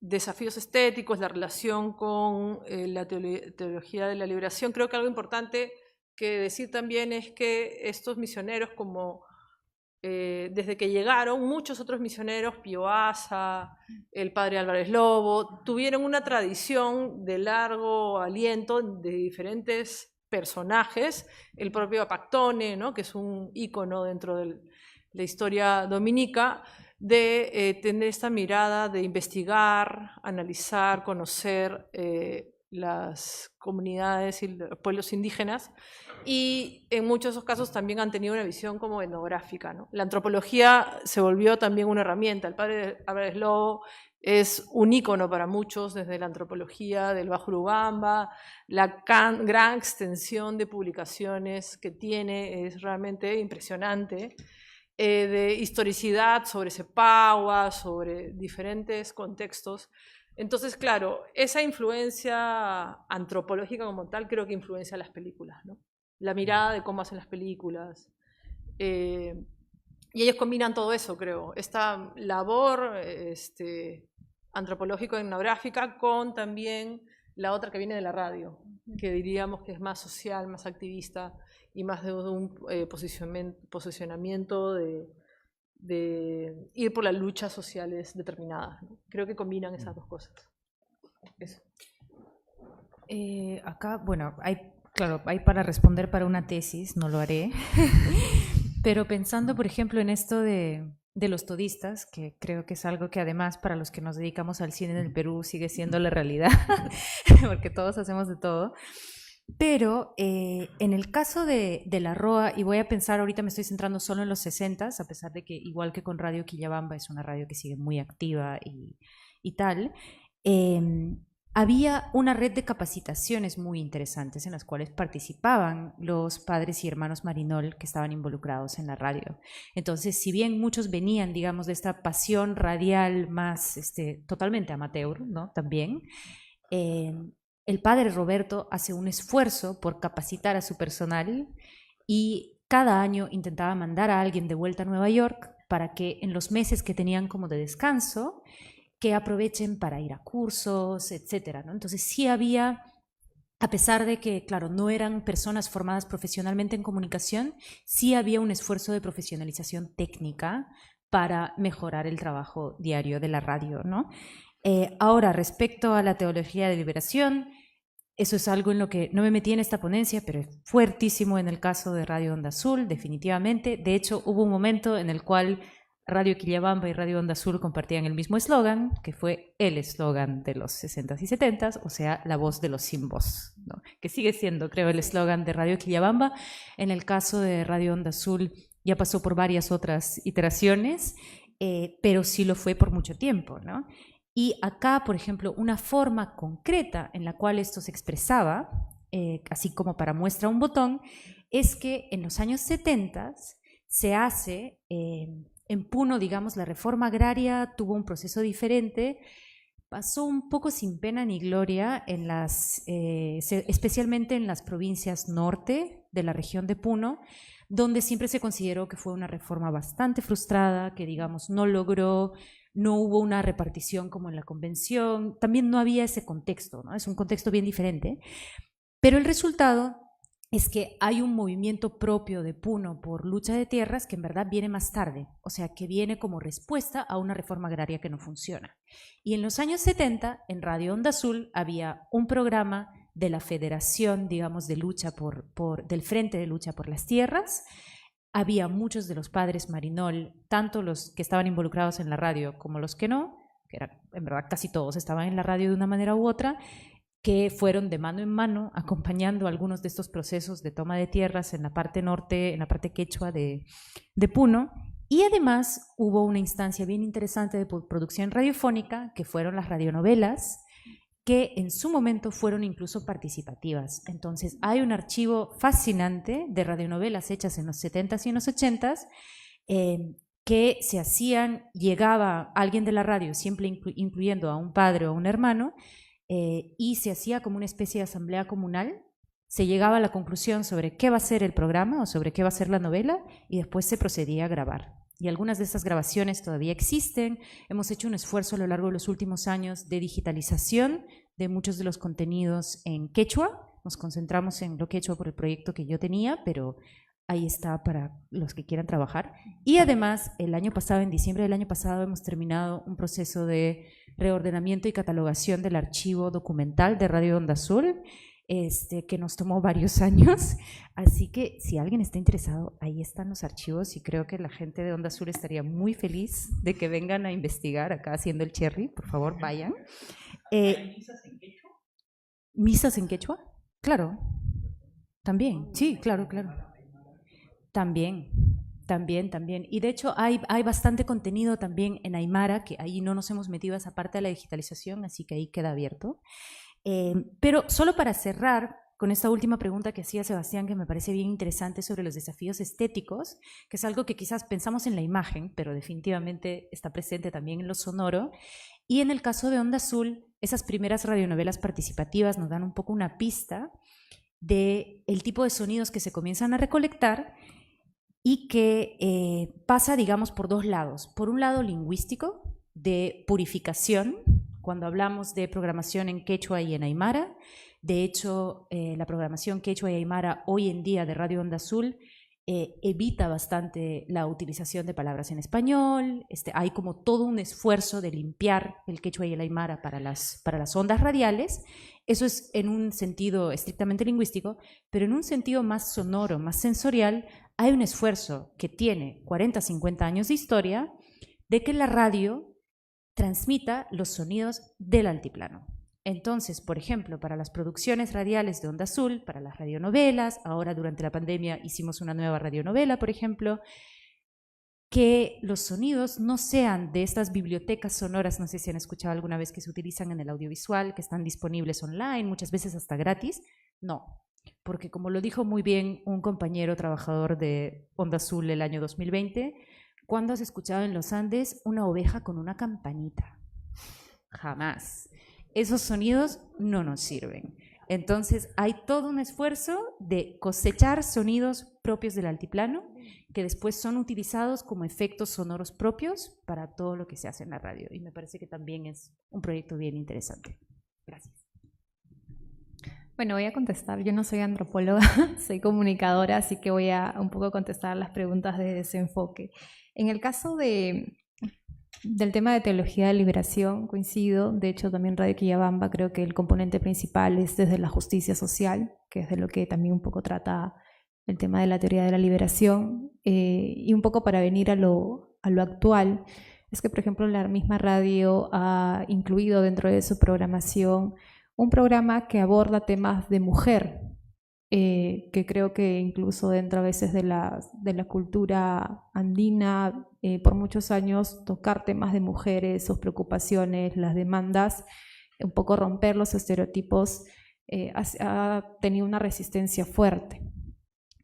desafíos estéticos, la relación con la teología de la liberación, creo que algo importante que decir también es que estos misioneros, como desde que llegaron, muchos otros misioneros, Pío Asa, el padre Álvarez Lobo, tuvieron una tradición de largo aliento de diferentes personajes, el propio Pactone, ¿no? Que es un ícono dentro de la historia dominica, de tener esta mirada de investigar, analizar, conocer las comunidades y los pueblos indígenas, y en muchos de esos casos también han tenido una visión como etnográfica, ¿no? La antropología se volvió también una herramienta. El padre Álvarez Lobo es un ícono para muchos desde la antropología del Bajo Urubamba, la gran extensión de publicaciones que tiene es realmente impresionante, de historicidad sobre Cepagua, sobre diferentes contextos. Entonces, claro, esa influencia antropológica como tal creo que influencia las películas, ¿no? La mirada de cómo hacen las películas. Y ellos combinan todo eso, creo. Esta labor antropológico-etnográfica con también la otra que viene de la radio, que diríamos que es más social, más activista y más de un posicionamiento de ir por las luchas sociales determinadas, ¿no? Creo que combinan esas dos cosas. Eso. Acá, bueno, claro, hay para responder para una tesis, no lo haré, pero pensando, por ejemplo, en esto de de los todistas, que creo que es algo que además para los que nos dedicamos al cine en el Perú sigue siendo la realidad, porque todos hacemos de todo. Pero en el caso de la ROA, y voy a pensar, ahorita me estoy centrando solo en los 60s, a pesar de que igual que con Radio Quillabamba es una radio que sigue muy activa y tal, había una red de capacitaciones muy interesantes en las cuales participaban los padres y hermanos Marinol que estaban involucrados en la radio. Entonces, si bien muchos venían, digamos, de esta pasión radial más totalmente amateur, ¿no? También, el padre Roberto hace un esfuerzo por capacitar a su personal y cada año intentaba mandar a alguien de vuelta a Nueva York para que en los meses que tenían como de descanso, que aprovechen para ir a cursos, etcétera, ¿no? Entonces sí había, a pesar de que, claro, no eran personas formadas profesionalmente en comunicación, sí había un esfuerzo de profesionalización técnica para mejorar el trabajo diario de la radio, ¿no? Ahora, respecto a la teología de liberación, eso es algo en lo que no me metí en esta ponencia, pero es fuertísimo en el caso de Radio Onda Azul, definitivamente. De hecho, hubo un momento en el cual Radio Quillabamba y Radio Onda Azul compartían el mismo eslogan, que fue el eslogan de los 60s y 70s, o sea, la voz de los sin voz, ¿no? Que sigue siendo, creo, el eslogan de Radio Quillabamba. En el caso de Radio Onda Azul ya pasó por varias otras iteraciones, pero sí lo fue por mucho tiempo, ¿no? Y acá, por ejemplo, una forma concreta en la cual esto se expresaba, así como para muestra un botón, es que en los años 70 se hace, en Puno, digamos, la reforma agraria tuvo un proceso diferente, pasó un poco sin pena ni gloria, especialmente en las provincias norte de la región de Puno, donde siempre se consideró que fue una reforma bastante frustrada, que, digamos, no logró. No hubo una repartición como en la convención, también no había ese contexto, ¿no? Es un contexto bien diferente, pero el resultado es que hay un movimiento propio de Puno por lucha de tierras que en verdad viene más tarde, o sea, que viene como respuesta a una reforma agraria que no funciona. Y en los años 70, en Radio Onda Azul, había un programa de la Federación, digamos, de lucha del Frente de Lucha por las Tierras. Había muchos de los padres Marinol, tanto los que estaban involucrados en la radio como los que no, que eran, en verdad casi todos estaban en la radio de una manera u otra, que fueron de mano en mano acompañando algunos de estos procesos de toma de tierras en la parte norte, en la parte quechua de Puno. Y además hubo una instancia bien interesante de producción radiofónica, que fueron las radionovelas, que en su momento fueron incluso participativas. Entonces hay un archivo fascinante de radionovelas hechas en los 70s y en los 80s que se hacían, llegaba alguien de la radio, siempre incluyendo a un padre o a un hermano, y se hacía como una especie de asamblea comunal. Se llegaba a la conclusión sobre qué va a ser el programa o sobre qué va a ser la novela y después se procedía a grabar. Y algunas de esas grabaciones todavía existen. Hemos hecho un esfuerzo a lo largo de los últimos años de digitalización de muchos de los contenidos en quechua. Nos concentramos en lo quechua por el proyecto que yo tenía, pero ahí está para los que quieran trabajar. Y además, el año pasado, en diciembre del año pasado, hemos terminado un proceso de reordenamiento y catalogación del archivo documental de Radio Onda Azul, que nos tomó varios años, así que si alguien está interesado, ahí están los archivos y creo que la gente de Onda Azul estaría muy feliz de que vengan a investigar acá haciendo el cherry, por favor vayan. ¿Hay misas en quechua? ¿Misas en quechua? Claro, también, sí, claro. También. Y de hecho hay bastante contenido también en Aymara, que ahí no nos hemos metido a esa parte de la digitalización, así que ahí queda abierto. Pero solo para cerrar con esta última pregunta que hacía Sebastián, que me parece bien interesante sobre los desafíos estéticos, que es algo que quizás pensamos en la imagen, pero definitivamente está presente también en lo sonoro. Y en el caso de Onda Azul, esas primeras radionovelas participativas nos dan un poco una pista del tipo de sonidos que se comienzan a recolectar y que pasa, digamos, por dos lados. Por un lado lingüístico, de purificación, cuando hablamos de programación en quechua y en aymara. De hecho, la programación quechua y aymara hoy en día de Radio Onda Azul evita bastante la utilización de palabras en español. Hay como todo un esfuerzo de limpiar el quechua y el aymara para las ondas radiales. Eso es en un sentido estrictamente lingüístico, pero en un sentido más sonoro, más sensorial, hay un esfuerzo que tiene 40, 50 años de historia de que la radio transmita los sonidos del altiplano. Entonces, por ejemplo, para las producciones radiales de Onda Azul, para las radionovelas, ahora durante la pandemia hicimos una nueva radionovela, por ejemplo, que los sonidos no sean de estas bibliotecas sonoras, no sé si han escuchado alguna vez, que se utilizan en el audiovisual, que están disponibles online, muchas veces hasta gratis. No, porque como lo dijo muy bien un compañero trabajador de Onda Azul el año 2020, ¿cuándo has escuchado en los Andes una oveja con una campanita? Jamás. Esos sonidos no nos sirven. Entonces hay todo un esfuerzo de cosechar sonidos propios del altiplano que después son utilizados como efectos sonoros propios para todo lo que se hace en la radio. Y me parece que también es un proyecto bien interesante. Gracias. Bueno, voy a contestar. Yo no soy antropóloga, soy comunicadora, así que voy a un poco contestar las preguntas de ese enfoque. En el caso del tema de teología de liberación, coincido. De hecho, también Radio Quillabamba creo que el componente principal es desde la justicia social, que es de lo que también un poco trata el tema de la teoría de la liberación. Y un poco para venir a lo actual, es que, por ejemplo, la misma radio ha incluido dentro de su programación un programa que aborda temas de mujer, que creo que incluso dentro a veces de la cultura andina, por muchos años tocar temas de mujeres, sus preocupaciones, las demandas, un poco romper los estereotipos, ha tenido una resistencia fuerte.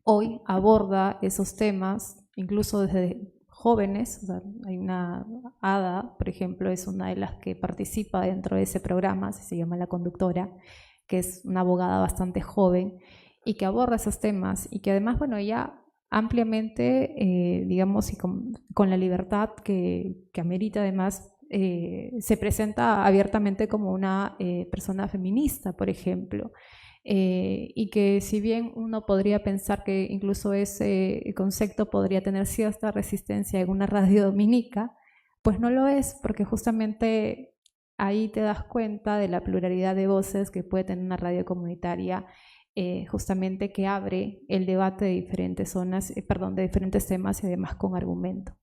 Hoy aborda esos temas, incluso desde jóvenes. O sea, hay una Ada, por ejemplo, es una de las que participa dentro de ese programa, se llama La Conductora, que es una abogada bastante joven y que aborda esos temas y que además, bueno, ella ampliamente, digamos, y con la libertad que amerita además, se presenta abiertamente como una persona feminista, por ejemplo. Y que si bien uno podría pensar que incluso ese concepto podría tener cierta resistencia en una radio dominica, pues no lo es, porque justamente ahí te das cuenta de la pluralidad de voces que puede tener una radio comunitaria, justamente que abre el debate de diferentes zonas, de diferentes temas y además con argumento.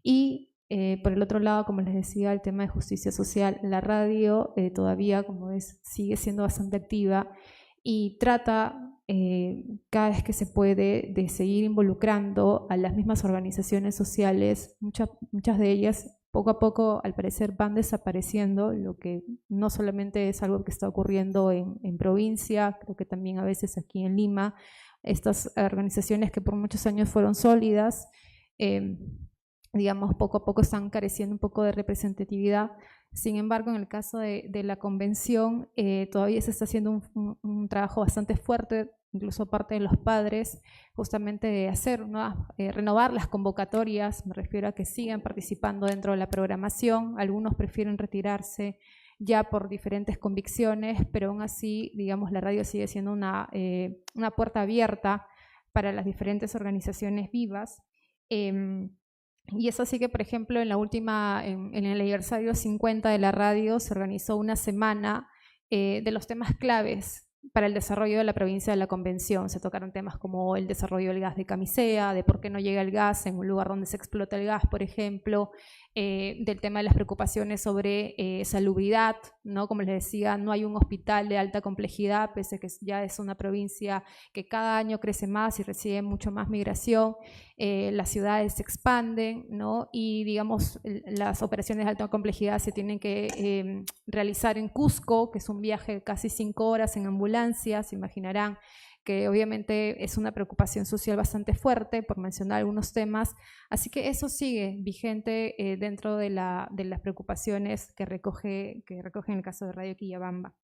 Y por el otro lado, como les decía, el tema de justicia social, la radio todavía, como ves, sigue siendo bastante activa y trata cada vez que se puede de seguir involucrando a las mismas organizaciones sociales. Muchas de ellas poco a poco al parecer van desapareciendo, lo que no solamente es algo que está ocurriendo en provincia, creo que también a veces aquí en Lima, estas organizaciones que por muchos años fueron sólidas, digamos, poco a poco están careciendo un poco de representatividad. Sin embargo, en el caso de la convención, todavía se está haciendo un trabajo bastante fuerte, incluso parte de los padres, justamente de hacer renovar las convocatorias. Me refiero a que sigan participando dentro de la programación. Algunos prefieren retirarse ya por diferentes convicciones, pero aún así, digamos, la radio sigue siendo una puerta abierta para las diferentes organizaciones vivas. Y es así que, por ejemplo, en el aniversario 50 de la radio se organizó una semana de los temas claves para el desarrollo de la provincia de la Convención. Se tocaron temas como el desarrollo del gas de Camisea, de por qué no llega el gas en un lugar donde se explota el gas, por ejemplo, del tema de las preocupaciones sobre salubridad, ¿no? Como les decía, no hay un hospital de alta complejidad, pese a que ya es una provincia que cada año crece más y recibe mucho más migración. Las ciudades se expanden, ¿no? Y digamos, las operaciones de alta complejidad se tienen que realizar en Cusco, que es un viaje de casi 5 horas en ambulancia. Se imaginarán que obviamente es una preocupación social bastante fuerte, por mencionar algunos temas. Así que eso sigue vigente dentro de las preocupaciones que recoge en el caso de Radio Quillabamba.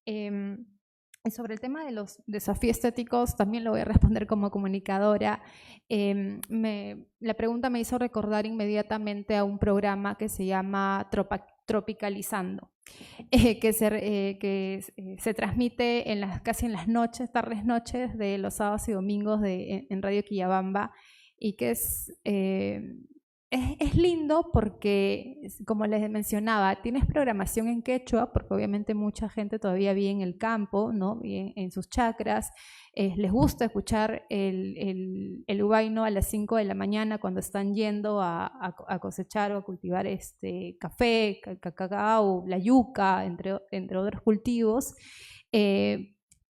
Y sobre el tema de los desafíos estéticos, también lo voy a responder como comunicadora. La pregunta me hizo recordar inmediatamente a un programa que se llama Tropicalizando, que se transmite casi en las noches, tardes noches de los sábados y domingos en Radio Quillabamba, y que es es lindo porque, como les mencionaba, tienes programación en quechua, porque obviamente mucha gente todavía vive en el campo, ¿no? Vive en sus chacras. Les gusta escuchar el huayno a las 5 de la mañana cuando están yendo a cosechar o a cultivar café, cacao, la yuca, entre otros cultivos.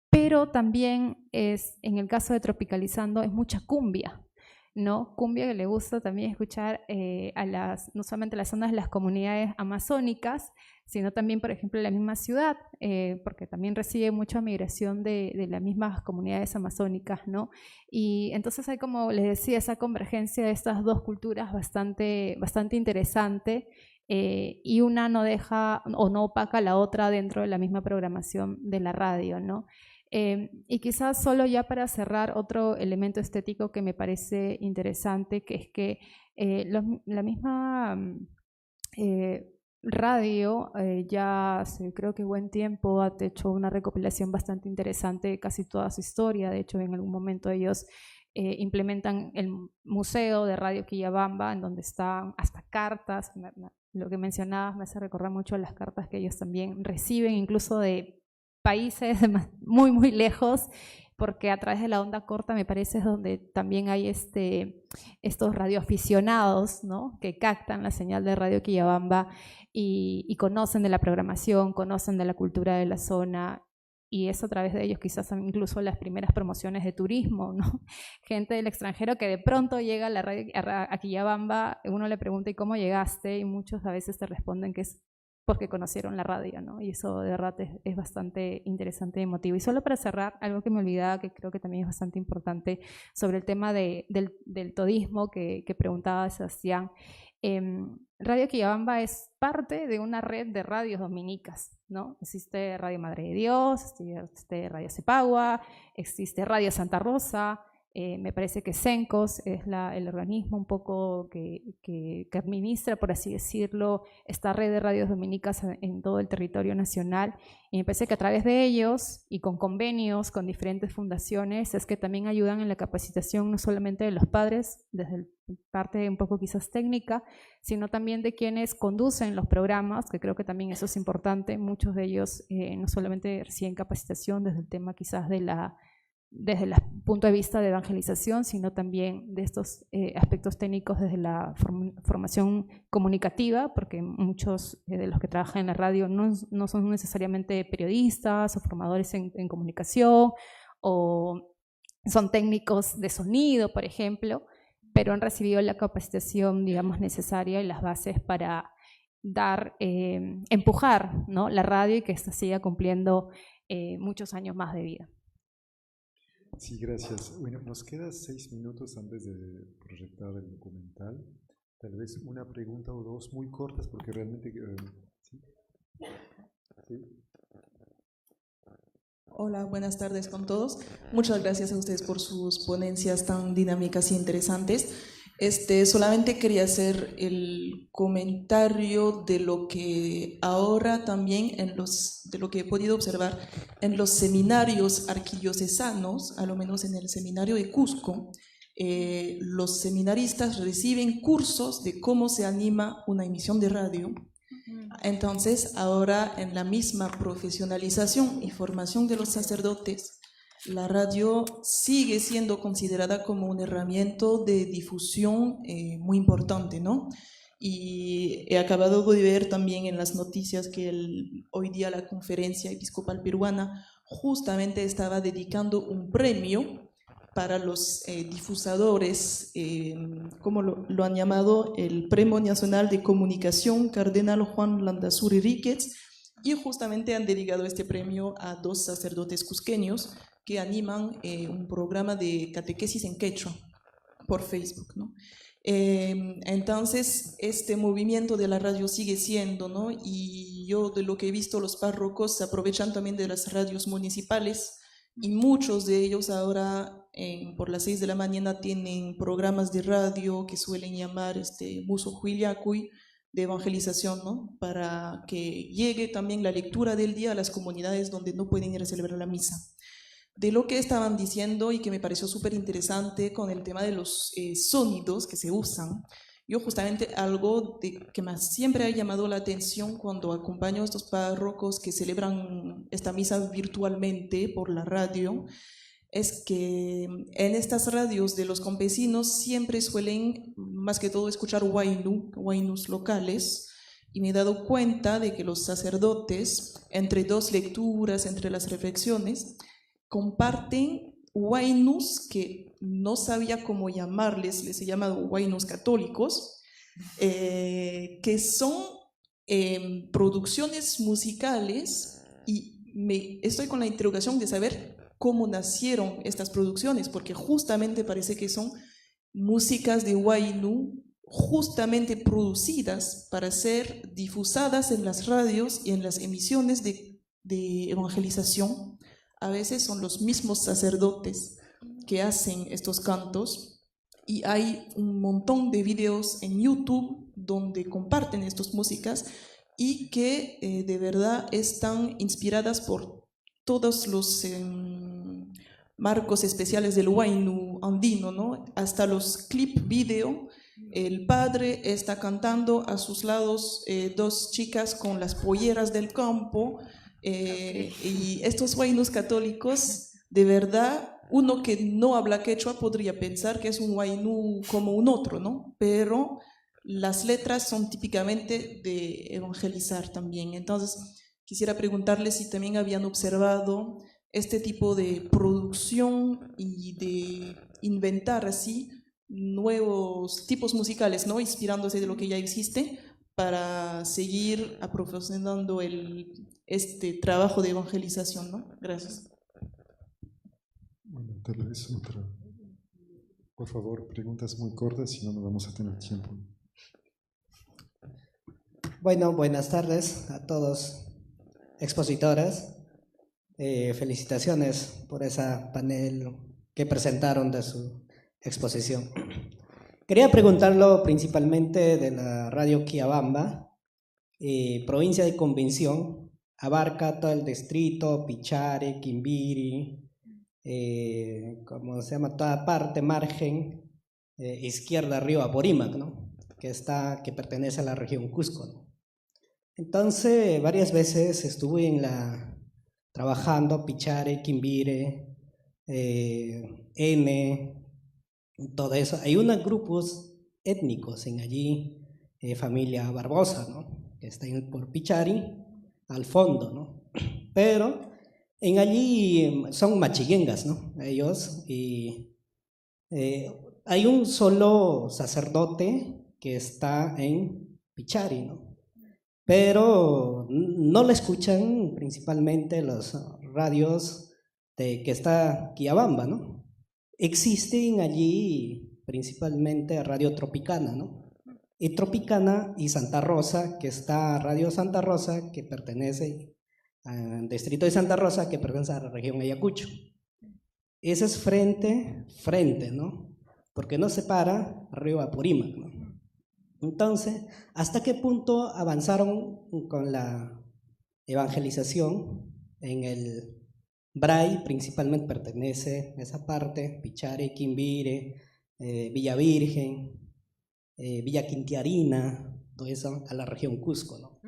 Pero también en el caso de Tropicalizando, es mucha cumbia, ¿no? Cumbia que le gusta también escuchar no solamente a las zonas de las comunidades amazónicas, sino también, por ejemplo, en la misma ciudad, porque también recibe mucha migración de las mismas comunidades amazónicas, ¿no? Y entonces hay, como les decía, esa convergencia de estas dos culturas bastante interesante, y una no deja o no opaca a la otra dentro de la misma programación de la radio, ¿no? Y quizás solo ya para cerrar, otro elemento estético que me parece interesante, que es que la misma radio ya hace, creo que buen tiempo, ha hecho una recopilación bastante interesante de casi toda su historia. De hecho, en algún momento ellos implementan el Museo de Radio Quillabamba, en donde están hasta cartas. Lo que mencionabas me hace recordar mucho a las cartas que ellos también reciben, incluso de países muy, muy lejos, porque a través de la onda corta me parece es donde también hay estos radioaficionados, ¿no? Que captan la señal de Radio Quillabamba y conocen de la programación, conocen de la cultura de la zona, y es a través de ellos quizás incluso las primeras promociones de turismo, ¿no? Gente del extranjero que de pronto llega a la radio a Quillabamba, uno le pregunta ¿y cómo llegaste? Y muchos a veces te responden que es porque conocieron la radio, ¿no? Y eso de verdad es bastante interesante y emotivo. Y solo para cerrar, algo que me olvidaba, que creo que también es bastante importante, sobre el tema del todismo que preguntaba Sebastián. Radio Quillabamba es parte de una red de radios dominicas, ¿no? Existe Radio Madre de Dios, existe Radio Cepagua, existe Radio Santa Rosa. Me parece que CENCOS es el organismo un poco que administra, por así decirlo, esta red de radios dominicas en todo el territorio nacional. Y me parece que a través de ellos y con convenios con diferentes fundaciones es que también ayudan en la capacitación no solamente de los padres, desde parte un poco quizás técnica, sino también de quienes conducen los programas, que creo que también eso es importante. Muchos de ellos no solamente reciben capacitación desde el tema quizás desde el punto de vista de evangelización, sino también de estos aspectos técnicos desde la formación comunicativa, porque muchos de los que trabajan en la radio no son necesariamente periodistas o formadores en comunicación, o son técnicos de sonido, por ejemplo, pero han recibido la capacitación, digamos, necesaria y las bases para empujar, ¿no?, la radio y que ésta siga cumpliendo muchos años más de vida. Sí, gracias. Bueno, nos quedan 6 minutos antes de proyectar el documental. Tal vez una pregunta o dos muy cortas, porque realmente... ¿sí? ¿Sí? Hola, buenas tardes con todos. Muchas gracias a ustedes por sus ponencias tan dinámicas y interesantes. Solamente quería hacer el comentario de lo que ahora también de lo que he podido observar en los seminarios arquidiocesanos, a lo menos en el seminario de Cusco, los seminaristas reciben cursos de cómo se anima una emisión de radio. Entonces, ahora en la misma profesionalización y formación de los sacerdotes, la radio sigue siendo considerada como una herramienta de difusión muy importante, ¿no? Y he acabado de ver también en las noticias que hoy día la Conferencia Episcopal Peruana justamente estaba dedicando un premio para los difusadores, como lo han llamado, el Premio Nacional de Comunicación Cardenal Juan Landazuri Ríquez, y justamente han dedicado este premio a 2 sacerdotes cusqueños que animan un programa de catequesis en quechua por Facebook, ¿no? Entonces, este movimiento de la radio sigue siendo, ¿no? Y yo, de lo que he visto, los párrocos se aprovechan también de las radios municipales, y muchos de ellos ahora por las 6 de la mañana tienen programas de radio que suelen llamar Muso Huillacuy, de evangelización, ¿no? Para que llegue también la lectura del día a las comunidades donde no pueden ir a celebrar la misa. De lo que estaban diciendo y que me pareció súper interesante con el tema de los sonidos que se usan, Yo justamente algo que más siempre ha llamado la atención cuando acompaño a estos párrocos que celebran esta misa virtualmente por la radio, es que en estas radios de los campesinos siempre suelen, más que todo, escuchar huaynus locales, y me he dado cuenta de que los sacerdotes, entre dos lecturas, entre las reflexiones, comparten huaynus que no sabía cómo llamarles, les he llamado huaynus católicos, que son producciones musicales, y estoy con la interrogación de saber cómo nacieron estas producciones, porque justamente parece que son músicas de huaynu justamente producidas para ser difusadas en las radios y en las emisiones de evangelización. A veces son los mismos sacerdotes que hacen estos cantos, y hay un montón de videos en YouTube donde comparten estas músicas y que de verdad están inspiradas por todos los marcos especiales del huaynu andino, ¿no? Hasta los clip video. El padre está cantando a sus lados dos chicas con las polleras del campo, y estos huaynus católicos, de verdad, uno que no habla quechua podría pensar que es un huaynú como un otro, ¿no? Pero las letras son típicamente de evangelizar también. Entonces, quisiera preguntarles si también habían observado este tipo de producción y de inventar así nuevos tipos musicales, ¿no? Inspirándose de lo que ya existe para seguir aprofundando este trabajo de evangelización, ¿no? Gracias. Bueno, tal vez otra. Por favor, preguntas muy cortas, si no, no vamos a tener tiempo. Bueno, buenas tardes a todos, expositoras. Felicitaciones por esa panel que presentaron de su exposición. Quería preguntarlo principalmente de la radio Quillabamba, provincia de Convención, abarca todo el distrito, Pichare, Quimbiri, como se llama, toda parte, margen, izquierda, río Apurímac, ¿no? que pertenece a la región Cusco, ¿no? Entonces, varias veces estuve trabajando Pichare, Quimbire, N, todo eso. Hay unos grupos étnicos en allí, familia Barbosa, ¿no? Que está por Pichari, al fondo, ¿no? Pero en allí son machiguengas, ¿no? Ellos, y hay un solo sacerdote que está en Pichari, ¿no? Pero no le escuchan principalmente los radios que está Quillabamba, ¿no? Existen allí principalmente Radio Tropicana, ¿no? Y Tropicana y Santa Rosa, que está Radio Santa Rosa, que pertenece al distrito de Santa Rosa, que pertenece a la región Ayacucho. Ese es frente, ¿no? Porque no separa Río Apurímac, ¿no? Entonces, ¿hasta qué punto avanzaron con la evangelización? En el Bray principalmente pertenece a esa parte, Pichare, Quimbire, Villa Virgen, Villa Quintiarina, todo eso a la región Cusco, ¿no?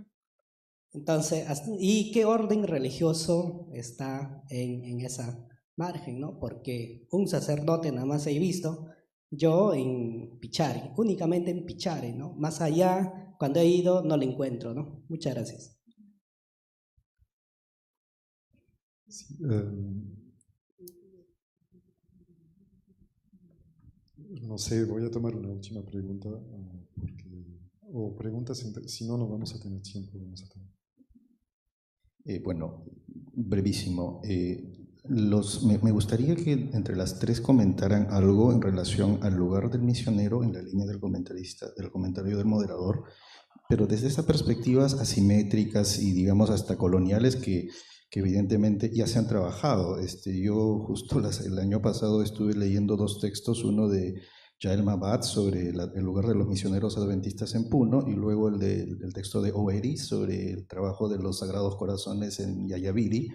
Entonces, ¿y qué orden religioso está en esa margen, ¿no? Porque un sacerdote nada más he visto yo en Pichare, únicamente en Pichare, ¿no? Más allá, cuando he ido, no lo encuentro, ¿no? Muchas gracias. Sí, no sé, voy a tomar una última pregunta, o preguntas, si no, no vamos a tener tiempo. Bueno, brevísimo. Me gustaría que entre las tres comentaran algo en relación al lugar del misionero en la línea del comentarista, del comentario del moderador, pero desde esas perspectivas asimétricas y digamos hasta coloniales que evidentemente ya se han trabajado. Yo justo el año pasado estuve leyendo dos textos, uno de Yael Mabat sobre el lugar de los misioneros adventistas en Puno, y luego el texto de Oeri sobre el trabajo de los Sagrados Corazones en Yayaviri.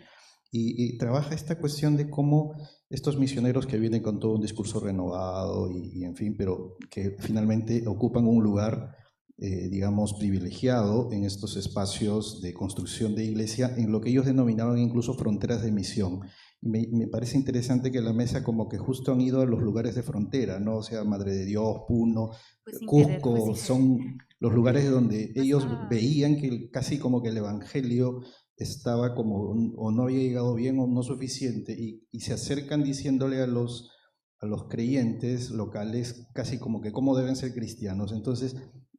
y trabaja esta cuestión de cómo estos misioneros que vienen con todo un discurso renovado y en fin, pero que finalmente ocupan un lugar, digamos, privilegiado en estos espacios de construcción de iglesia, en lo que ellos denominaban incluso fronteras de misión. Me parece interesante que la mesa como que justo han ido a los lugares de frontera, ¿no? O sea, Madre de Dios, Puno, Pues Cusco, son los lugares donde ellos veían que casi como que el evangelio estaba como o no había llegado bien o no suficiente y se acercan diciéndole a los creyentes locales casi como que cómo deben ser cristianos. Entonces,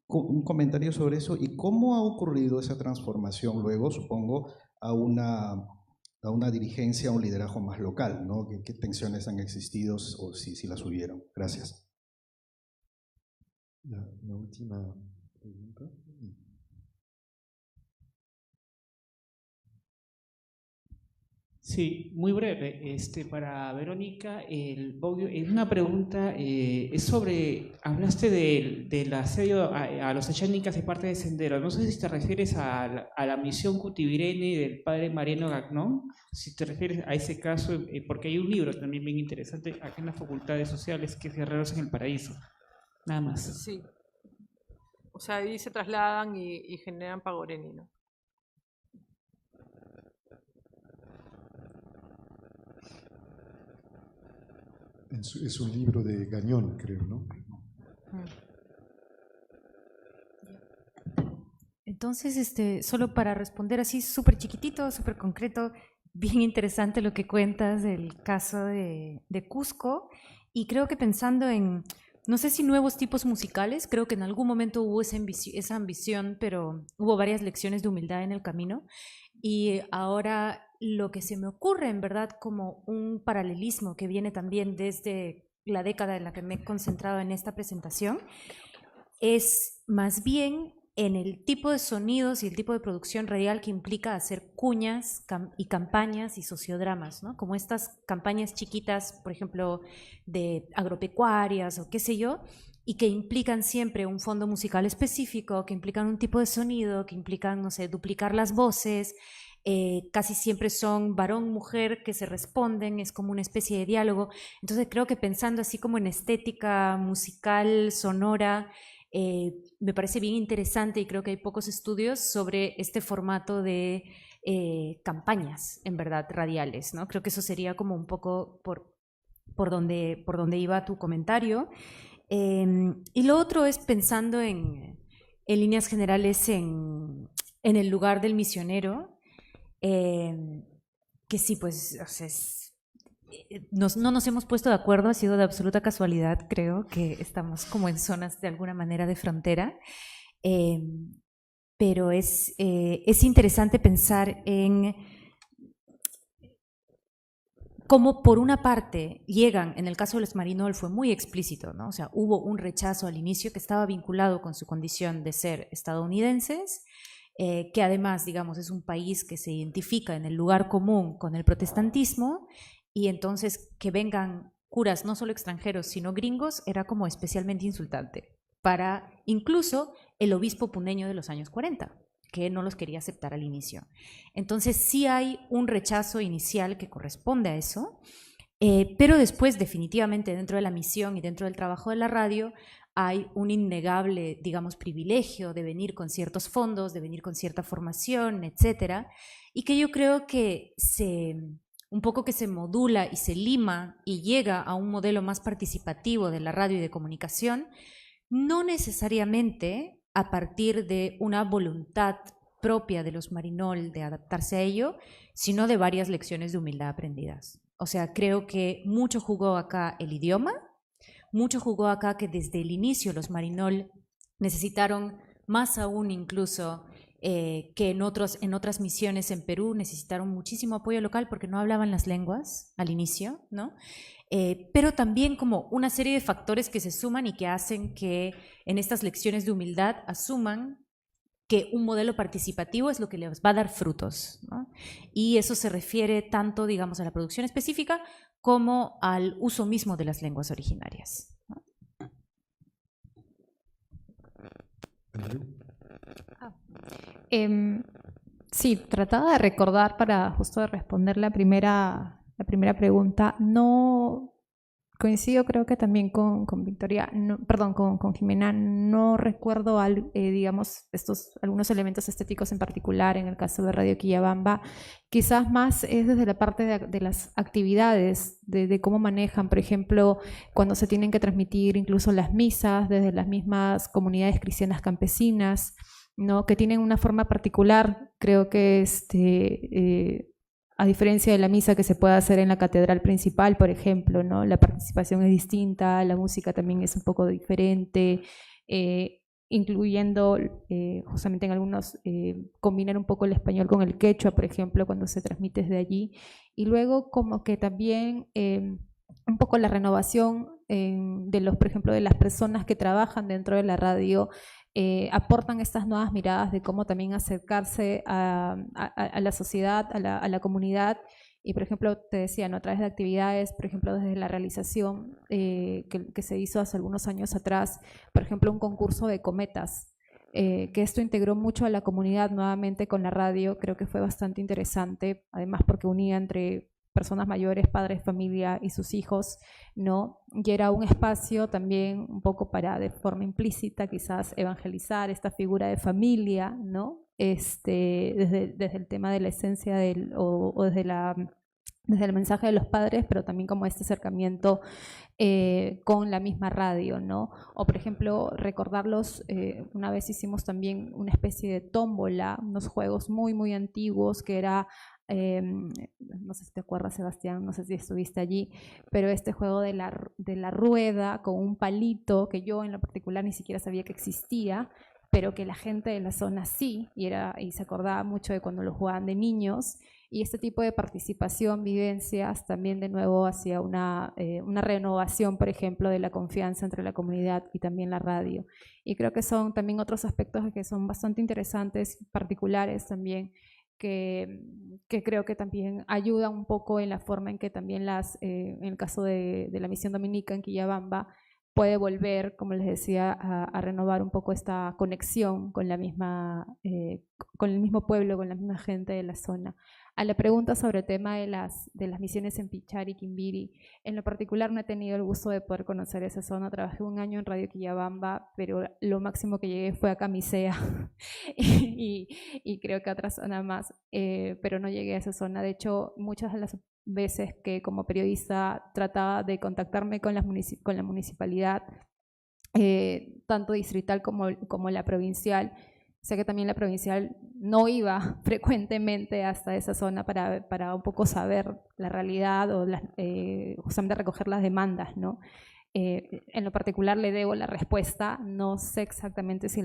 un comentario sobre eso y cómo ha ocurrido esa transformación luego, supongo, a una dirigencia, a un liderazgo más local, ¿no? ¿Qué tensiones han existido o si las hubieron? Gracias. La última pregunta. Sí, muy breve. Para Verónica, una pregunta es sobre, hablaste del asedio a los achánicas de parte de Sendero. No sé si te refieres a la misión Cutivirene del padre Mariano Gagnón, si te refieres a ese caso, porque hay un libro también bien interesante acá en las Facultades Sociales que es Guerreros en el Paraíso. Nada más. Sí. O sea, ahí se trasladan y generan Pagoreni, ¿no? Es un libro de Gañón, creo, ¿no? Entonces, solo para responder así súper chiquitito, súper concreto, bien interesante lo que cuentas del caso de Cusco, y creo que pensando en, no sé si nuevos tipos musicales, creo que en algún momento hubo esa ambición, pero hubo varias lecciones de humildad en el camino, y ahora lo que se me ocurre en verdad como un paralelismo que viene también desde la década en la que me he concentrado en esta presentación, es más bien en el tipo de sonidos y el tipo de producción radial que implica hacer cuñas y campañas y sociodramas, ¿no? Como estas campañas chiquitas, por ejemplo, de agropecuarias o qué sé yo, y que implican siempre un fondo musical específico, que implican un tipo de sonido, que implican, no sé, duplicar las voces, casi siempre son varón-mujer que se responden, es como una especie de diálogo. Entonces creo que pensando así como en estética musical, sonora, me parece bien interesante y creo que hay pocos estudios sobre este formato de campañas, en verdad, radiales, ¿no? Creo que eso sería como un poco por donde iba tu comentario. Y lo otro es pensando en líneas generales en el lugar del misionero, que sí, pues, o sea, no nos hemos puesto de acuerdo, ha sido de absoluta casualidad, creo, que estamos como en zonas de alguna manera de frontera, pero es interesante pensar en cómo por una parte llegan, en el caso de los Marinol fue muy explícito, ¿no? O sea, hubo un rechazo al inicio que estaba vinculado con su condición de ser estadounidenses, que además, digamos, es un país que se identifica en el lugar común con el protestantismo, y entonces que vengan curas no solo extranjeros, sino gringos, era como especialmente insultante para incluso el obispo puneño de los años 40, que no los quería aceptar al inicio. Entonces sí hay un rechazo inicial que corresponde a eso, pero después definitivamente dentro de la misión y dentro del trabajo de la radio hay un innegable, digamos, privilegio de venir con ciertos fondos, de venir con cierta formación, etcétera, y que yo creo que un poco que se modula y se lima y llega a un modelo más participativo de la radio y de comunicación, no necesariamente a partir de una voluntad propia de los Marinol de adaptarse a ello, sino de varias lecciones de humildad aprendidas. O sea, creo que mucho jugó acá el idioma, mucho jugó acá que desde el inicio los Marinol necesitaron, más aún incluso que en otras misiones en Perú, necesitaron muchísimo apoyo local porque no hablaban las lenguas al inicio, ¿no? Pero también como una serie de factores que se suman y que hacen que en estas lecciones de humildad asuman que un modelo participativo es lo que les va a dar frutos, ¿no? Y eso se refiere tanto, digamos, a la producción específica como al uso mismo de las lenguas originarias, ¿no? Sí, trataba de recordar para justo responder la primera pregunta. No coincido, creo que también con Victoria, no, perdón, con Jimena. No recuerdo, digamos, algunos elementos estéticos en particular en el caso de Radio Quillabamba. Quizás más es desde la parte de las actividades, de cómo manejan, por ejemplo, cuando se tienen que transmitir incluso las misas desde las mismas comunidades cristianas campesinas, ¿no? Que tienen una forma particular. Creo que a diferencia de la misa que se puede hacer en la catedral principal, por ejemplo, ¿no? La participación es distinta, la música también es un poco diferente, incluyendo justamente en algunos, combinar un poco el español con el quechua, por ejemplo, cuando se transmite desde allí. Y luego como que también un poco la renovación por ejemplo, de las personas que trabajan dentro de la radio, aportan estas nuevas miradas de cómo también acercarse a la sociedad, a la comunidad. Y, por ejemplo, te decía, ¿no? A través de actividades, por ejemplo, desde la realización que se hizo hace algunos años atrás, por ejemplo, un concurso de cometas, que esto integró mucho a la comunidad nuevamente con la radio. Creo que fue bastante interesante, además porque unía entre personas mayores, padres, familia y sus hijos, ¿no? Y era un espacio también un poco para, de forma implícita, quizás evangelizar esta figura de familia, ¿no? Desde el tema de la esencia o desde el mensaje de los padres, pero también como este acercamiento con la misma radio, ¿no? O, por ejemplo, recordarlos, una vez hicimos también una especie de tómbola, unos juegos muy, muy antiguos, que era, no sé si te acuerdas, Sebastián, no sé si estuviste allí, pero este juego de la rueda con un palito, que yo en lo particular ni siquiera sabía que existía, pero que la gente de la zona sí, y se acordaba mucho de cuando lo jugaban de niños. Y este tipo de participación, vivencias, también de nuevo hacia una renovación, por ejemplo, de la confianza entre la comunidad y también la radio. Y creo que son también otros aspectos que son bastante interesantes, particulares también, que creo que también ayudan un poco en la forma en que también en el caso de la misión dominica en Quillabamba, puede volver, como les decía, a renovar un poco esta conexión con con el mismo pueblo, con la misma gente de la zona. A la pregunta sobre el tema de las misiones en Pichari y Quimbiri, en lo particular no he tenido el gusto de poder conocer esa zona. Trabajé un año en Radio Quillabamba, pero lo máximo que llegué fue a Camisea y creo que a otra zona más, pero no llegué a esa zona. De hecho, muchas de las veces que como periodista trataba de contactarme con la municipalidad, tanto distrital como la provincial. Sé que también la provincial no iba frecuentemente hasta esa zona para un poco saber la realidad o justamente recoger las demandas, ¿no? En lo particular le debo la respuesta. No sé exactamente si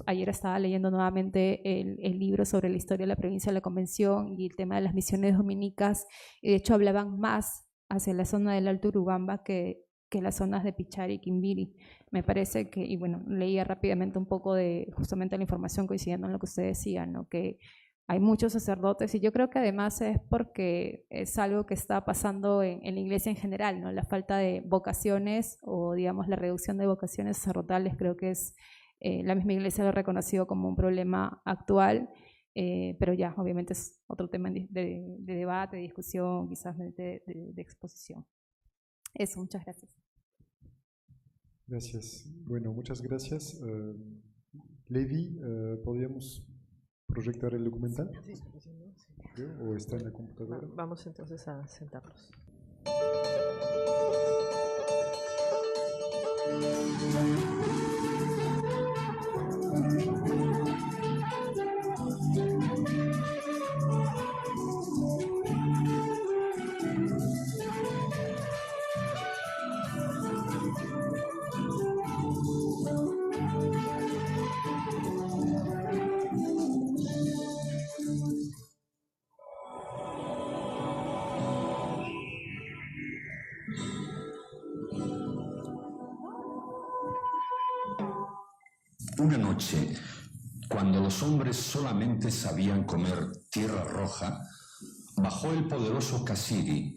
ayer estaba leyendo nuevamente el libro sobre la historia de la provincia de la Convención y el tema de las misiones dominicas, y de hecho hablaban más hacia la zona del Alto Urubamba que las zonas de Pichari y Quimbiri. Me parece que, y bueno, leía rápidamente un poco de justamente la información coincidiendo en lo que usted decía, ¿no? Que hay muchos sacerdotes, y yo creo que además es porque es algo que está pasando en la iglesia en general, ¿no? La falta de vocaciones, o digamos la reducción de vocaciones sacerdotales, creo que es, la misma iglesia lo ha reconocido como un problema actual, pero ya, obviamente es otro tema de debate, de discusión, quizás de exposición. Eso, muchas gracias. Gracias. Bueno, muchas gracias. Levi, ¿podríamos proyectar el documental? Sí. ¿O está en la computadora? Vamos entonces a sentarnos. Una noche, cuando los hombres solamente sabían comer tierra roja, bajó el poderoso Casiri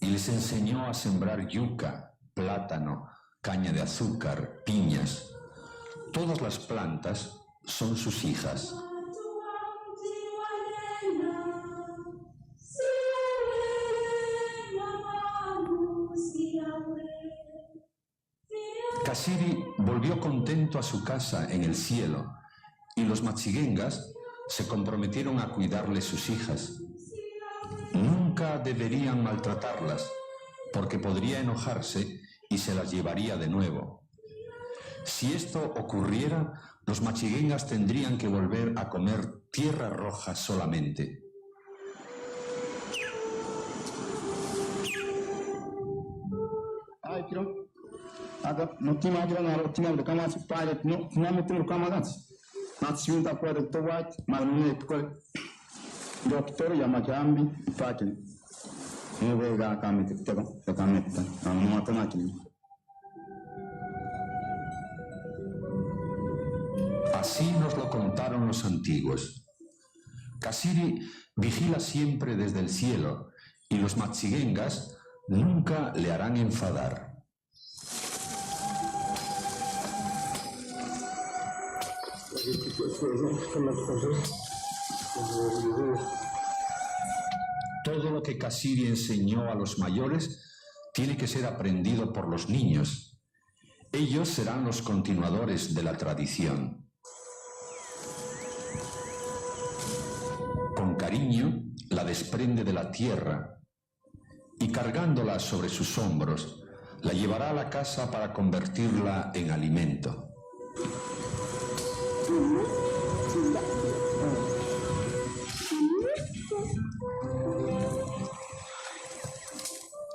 y les enseñó a sembrar yuca, plátano, caña de azúcar, piñas. Todas las plantas son sus hijas. Kasiri volvió contento a su casa en el cielo y los Machigengas se comprometieron a cuidarle sus hijas. Nunca deberían maltratarlas porque podría enojarse y se las llevaría de nuevo. Si esto ocurriera, los Machigengas tendrían que volver a comer tierra roja solamente. Así nos lo contaron los antiguos. Kasiri vigila siempre desde el cielo y los Machigengas nunca le harán enfadar. Todo lo que Kasiri enseñó a los mayores tiene que ser aprendido por los niños. Ellos serán los continuadores de la tradición. Con cariño la desprende de la tierra y cargándola sobre sus hombros, la llevará a la casa para convertirla en alimento.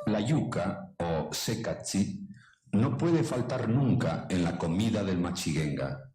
La yuca, o sekachi, no puede faltar nunca en la comida del Machigenga.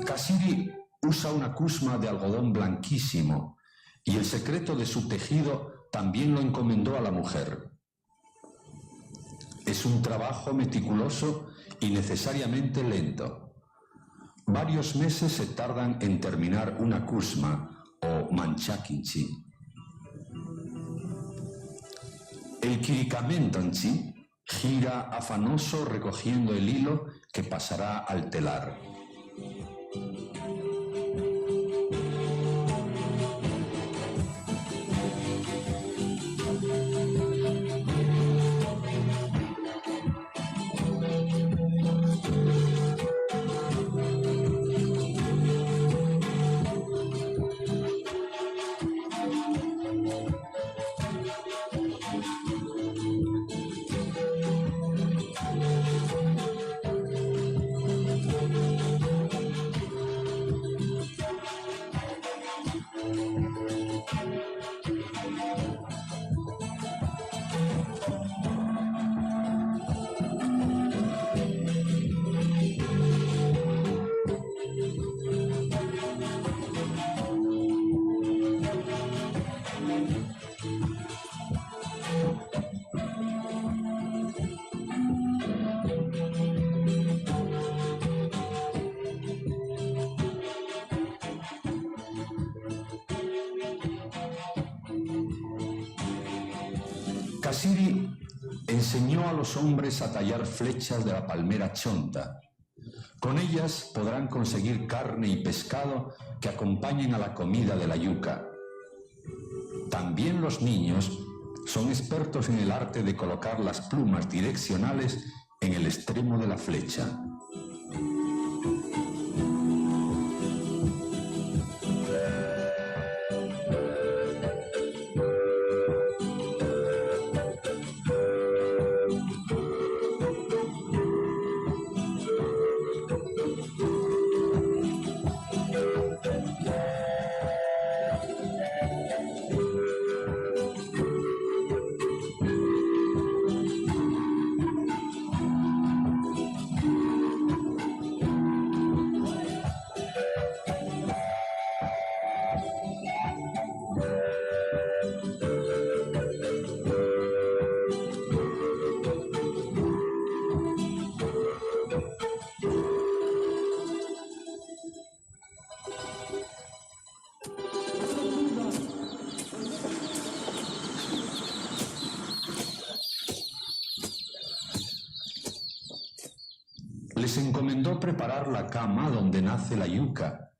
Kasiri usa una cusma de algodón blanquísimo y el secreto de su tejido también lo encomendó a la mujer. Es un trabajo meticuloso y necesariamente lento. Varios meses se tardan en terminar una cusma o manchakinchi. El kirikamentonchi gira afanoso recogiendo el hilo que pasará al telar. Kasiri enseñó a los hombres a tallar flechas de la palmera chonta. Con ellas podrán conseguir carne y pescado que acompañen a la comida de la yuca. También los niños son expertos en el arte de colocar las plumas direccionales en el extremo de la flecha. les encomendó preparar la cama donde nace la yuca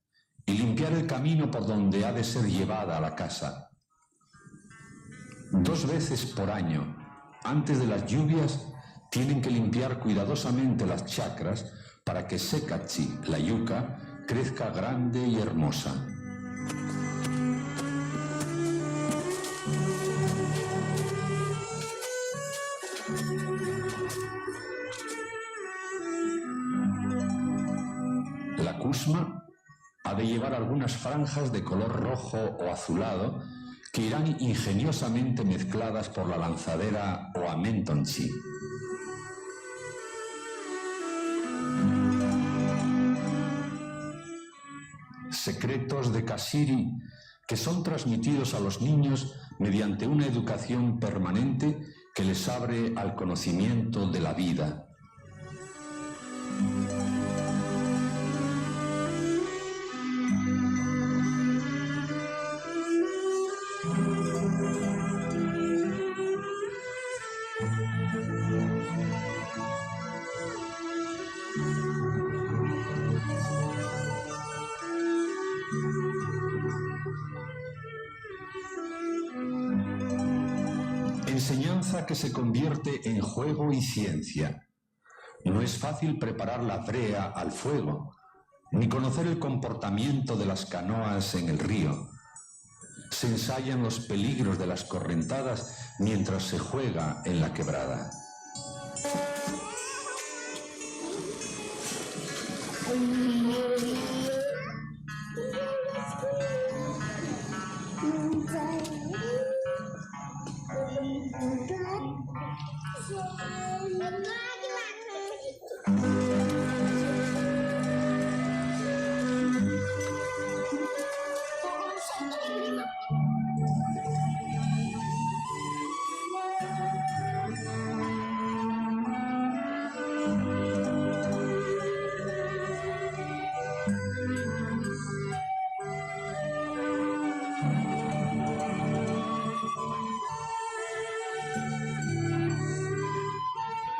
y limpiar el camino por donde ha de ser llevada a la casa. 2 veces por año, antes de las lluvias, tienen que limpiar cuidadosamente las chacras para que Secachi, la yuca, crezca grande y hermosa. La cusma ha de llevar algunas franjas de color rojo o azulado que irán ingeniosamente mezcladas por la lanzadera o amentonchi. Secretos de Kashiri que son transmitidos a los niños mediante una educación permanente que les abre al conocimiento de la vida. Enseñanza que se convierte en juego y ciencia. No es fácil preparar la brea al fuego, ni conocer el comportamiento de las canoas en el río. Se ensayan los peligros de las correntadas mientras se juega en la quebrada.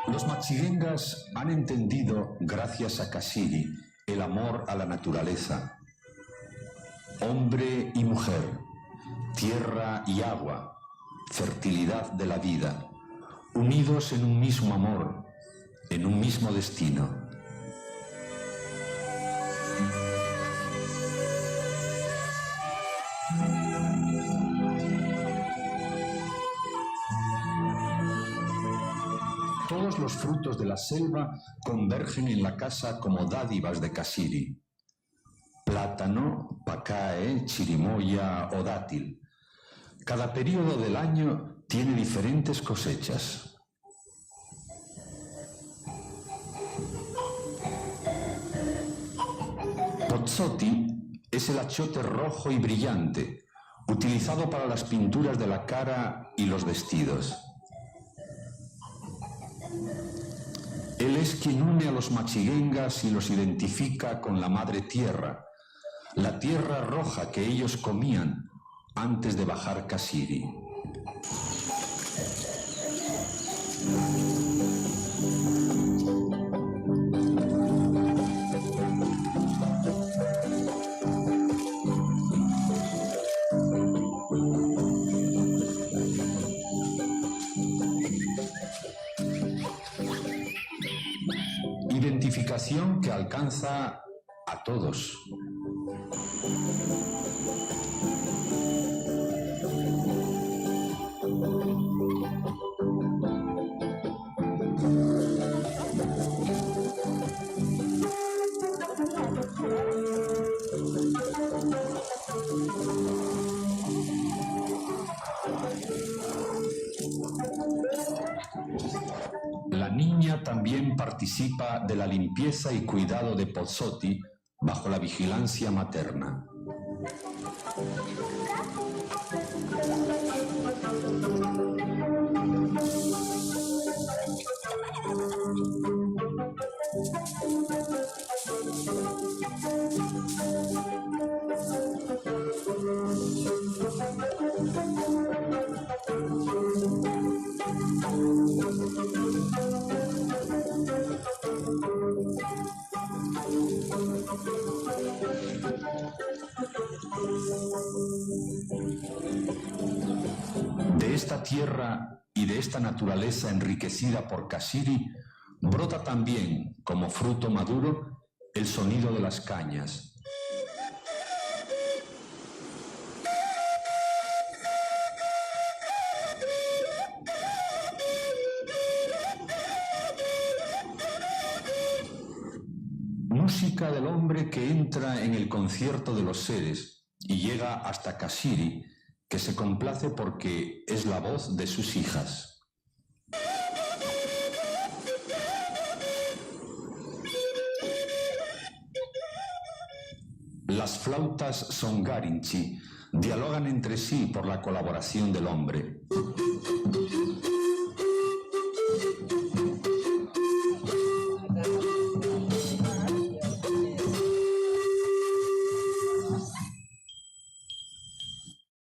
Los machigengas han entendido, gracias a Kashiri, el amor a la naturaleza. Hombre y mujer, tierra y agua, fertilidad de la vida, unidos en un mismo amor, en un mismo destino. Todos los frutos de la selva convergen en la casa como dádivas de Kashiri. Plátano, pacae, chirimoya o dátil. Cada periodo del año tiene diferentes cosechas. Pozzoti es el achiote rojo y brillante, utilizado para las pinturas de la cara y los vestidos. Él es quien une a los machigengas y los identifica con la madre tierra, la tierra roja que ellos comían antes de bajar Kashiri. Identificación que alcanza a todos. La niña también participa de la limpieza y cuidado de Pozzoti bajo la vigilancia materna. De esta tierra y de esta naturaleza enriquecida por Kashiri, brota también, como fruto maduro, el sonido de las cañas. Música del hombre que entra en el concierto de los seres y llega hasta Kashiri, que se complace porque es la voz de sus hijas. Las flautas son garinchi, dialogan entre sí por la colaboración del hombre.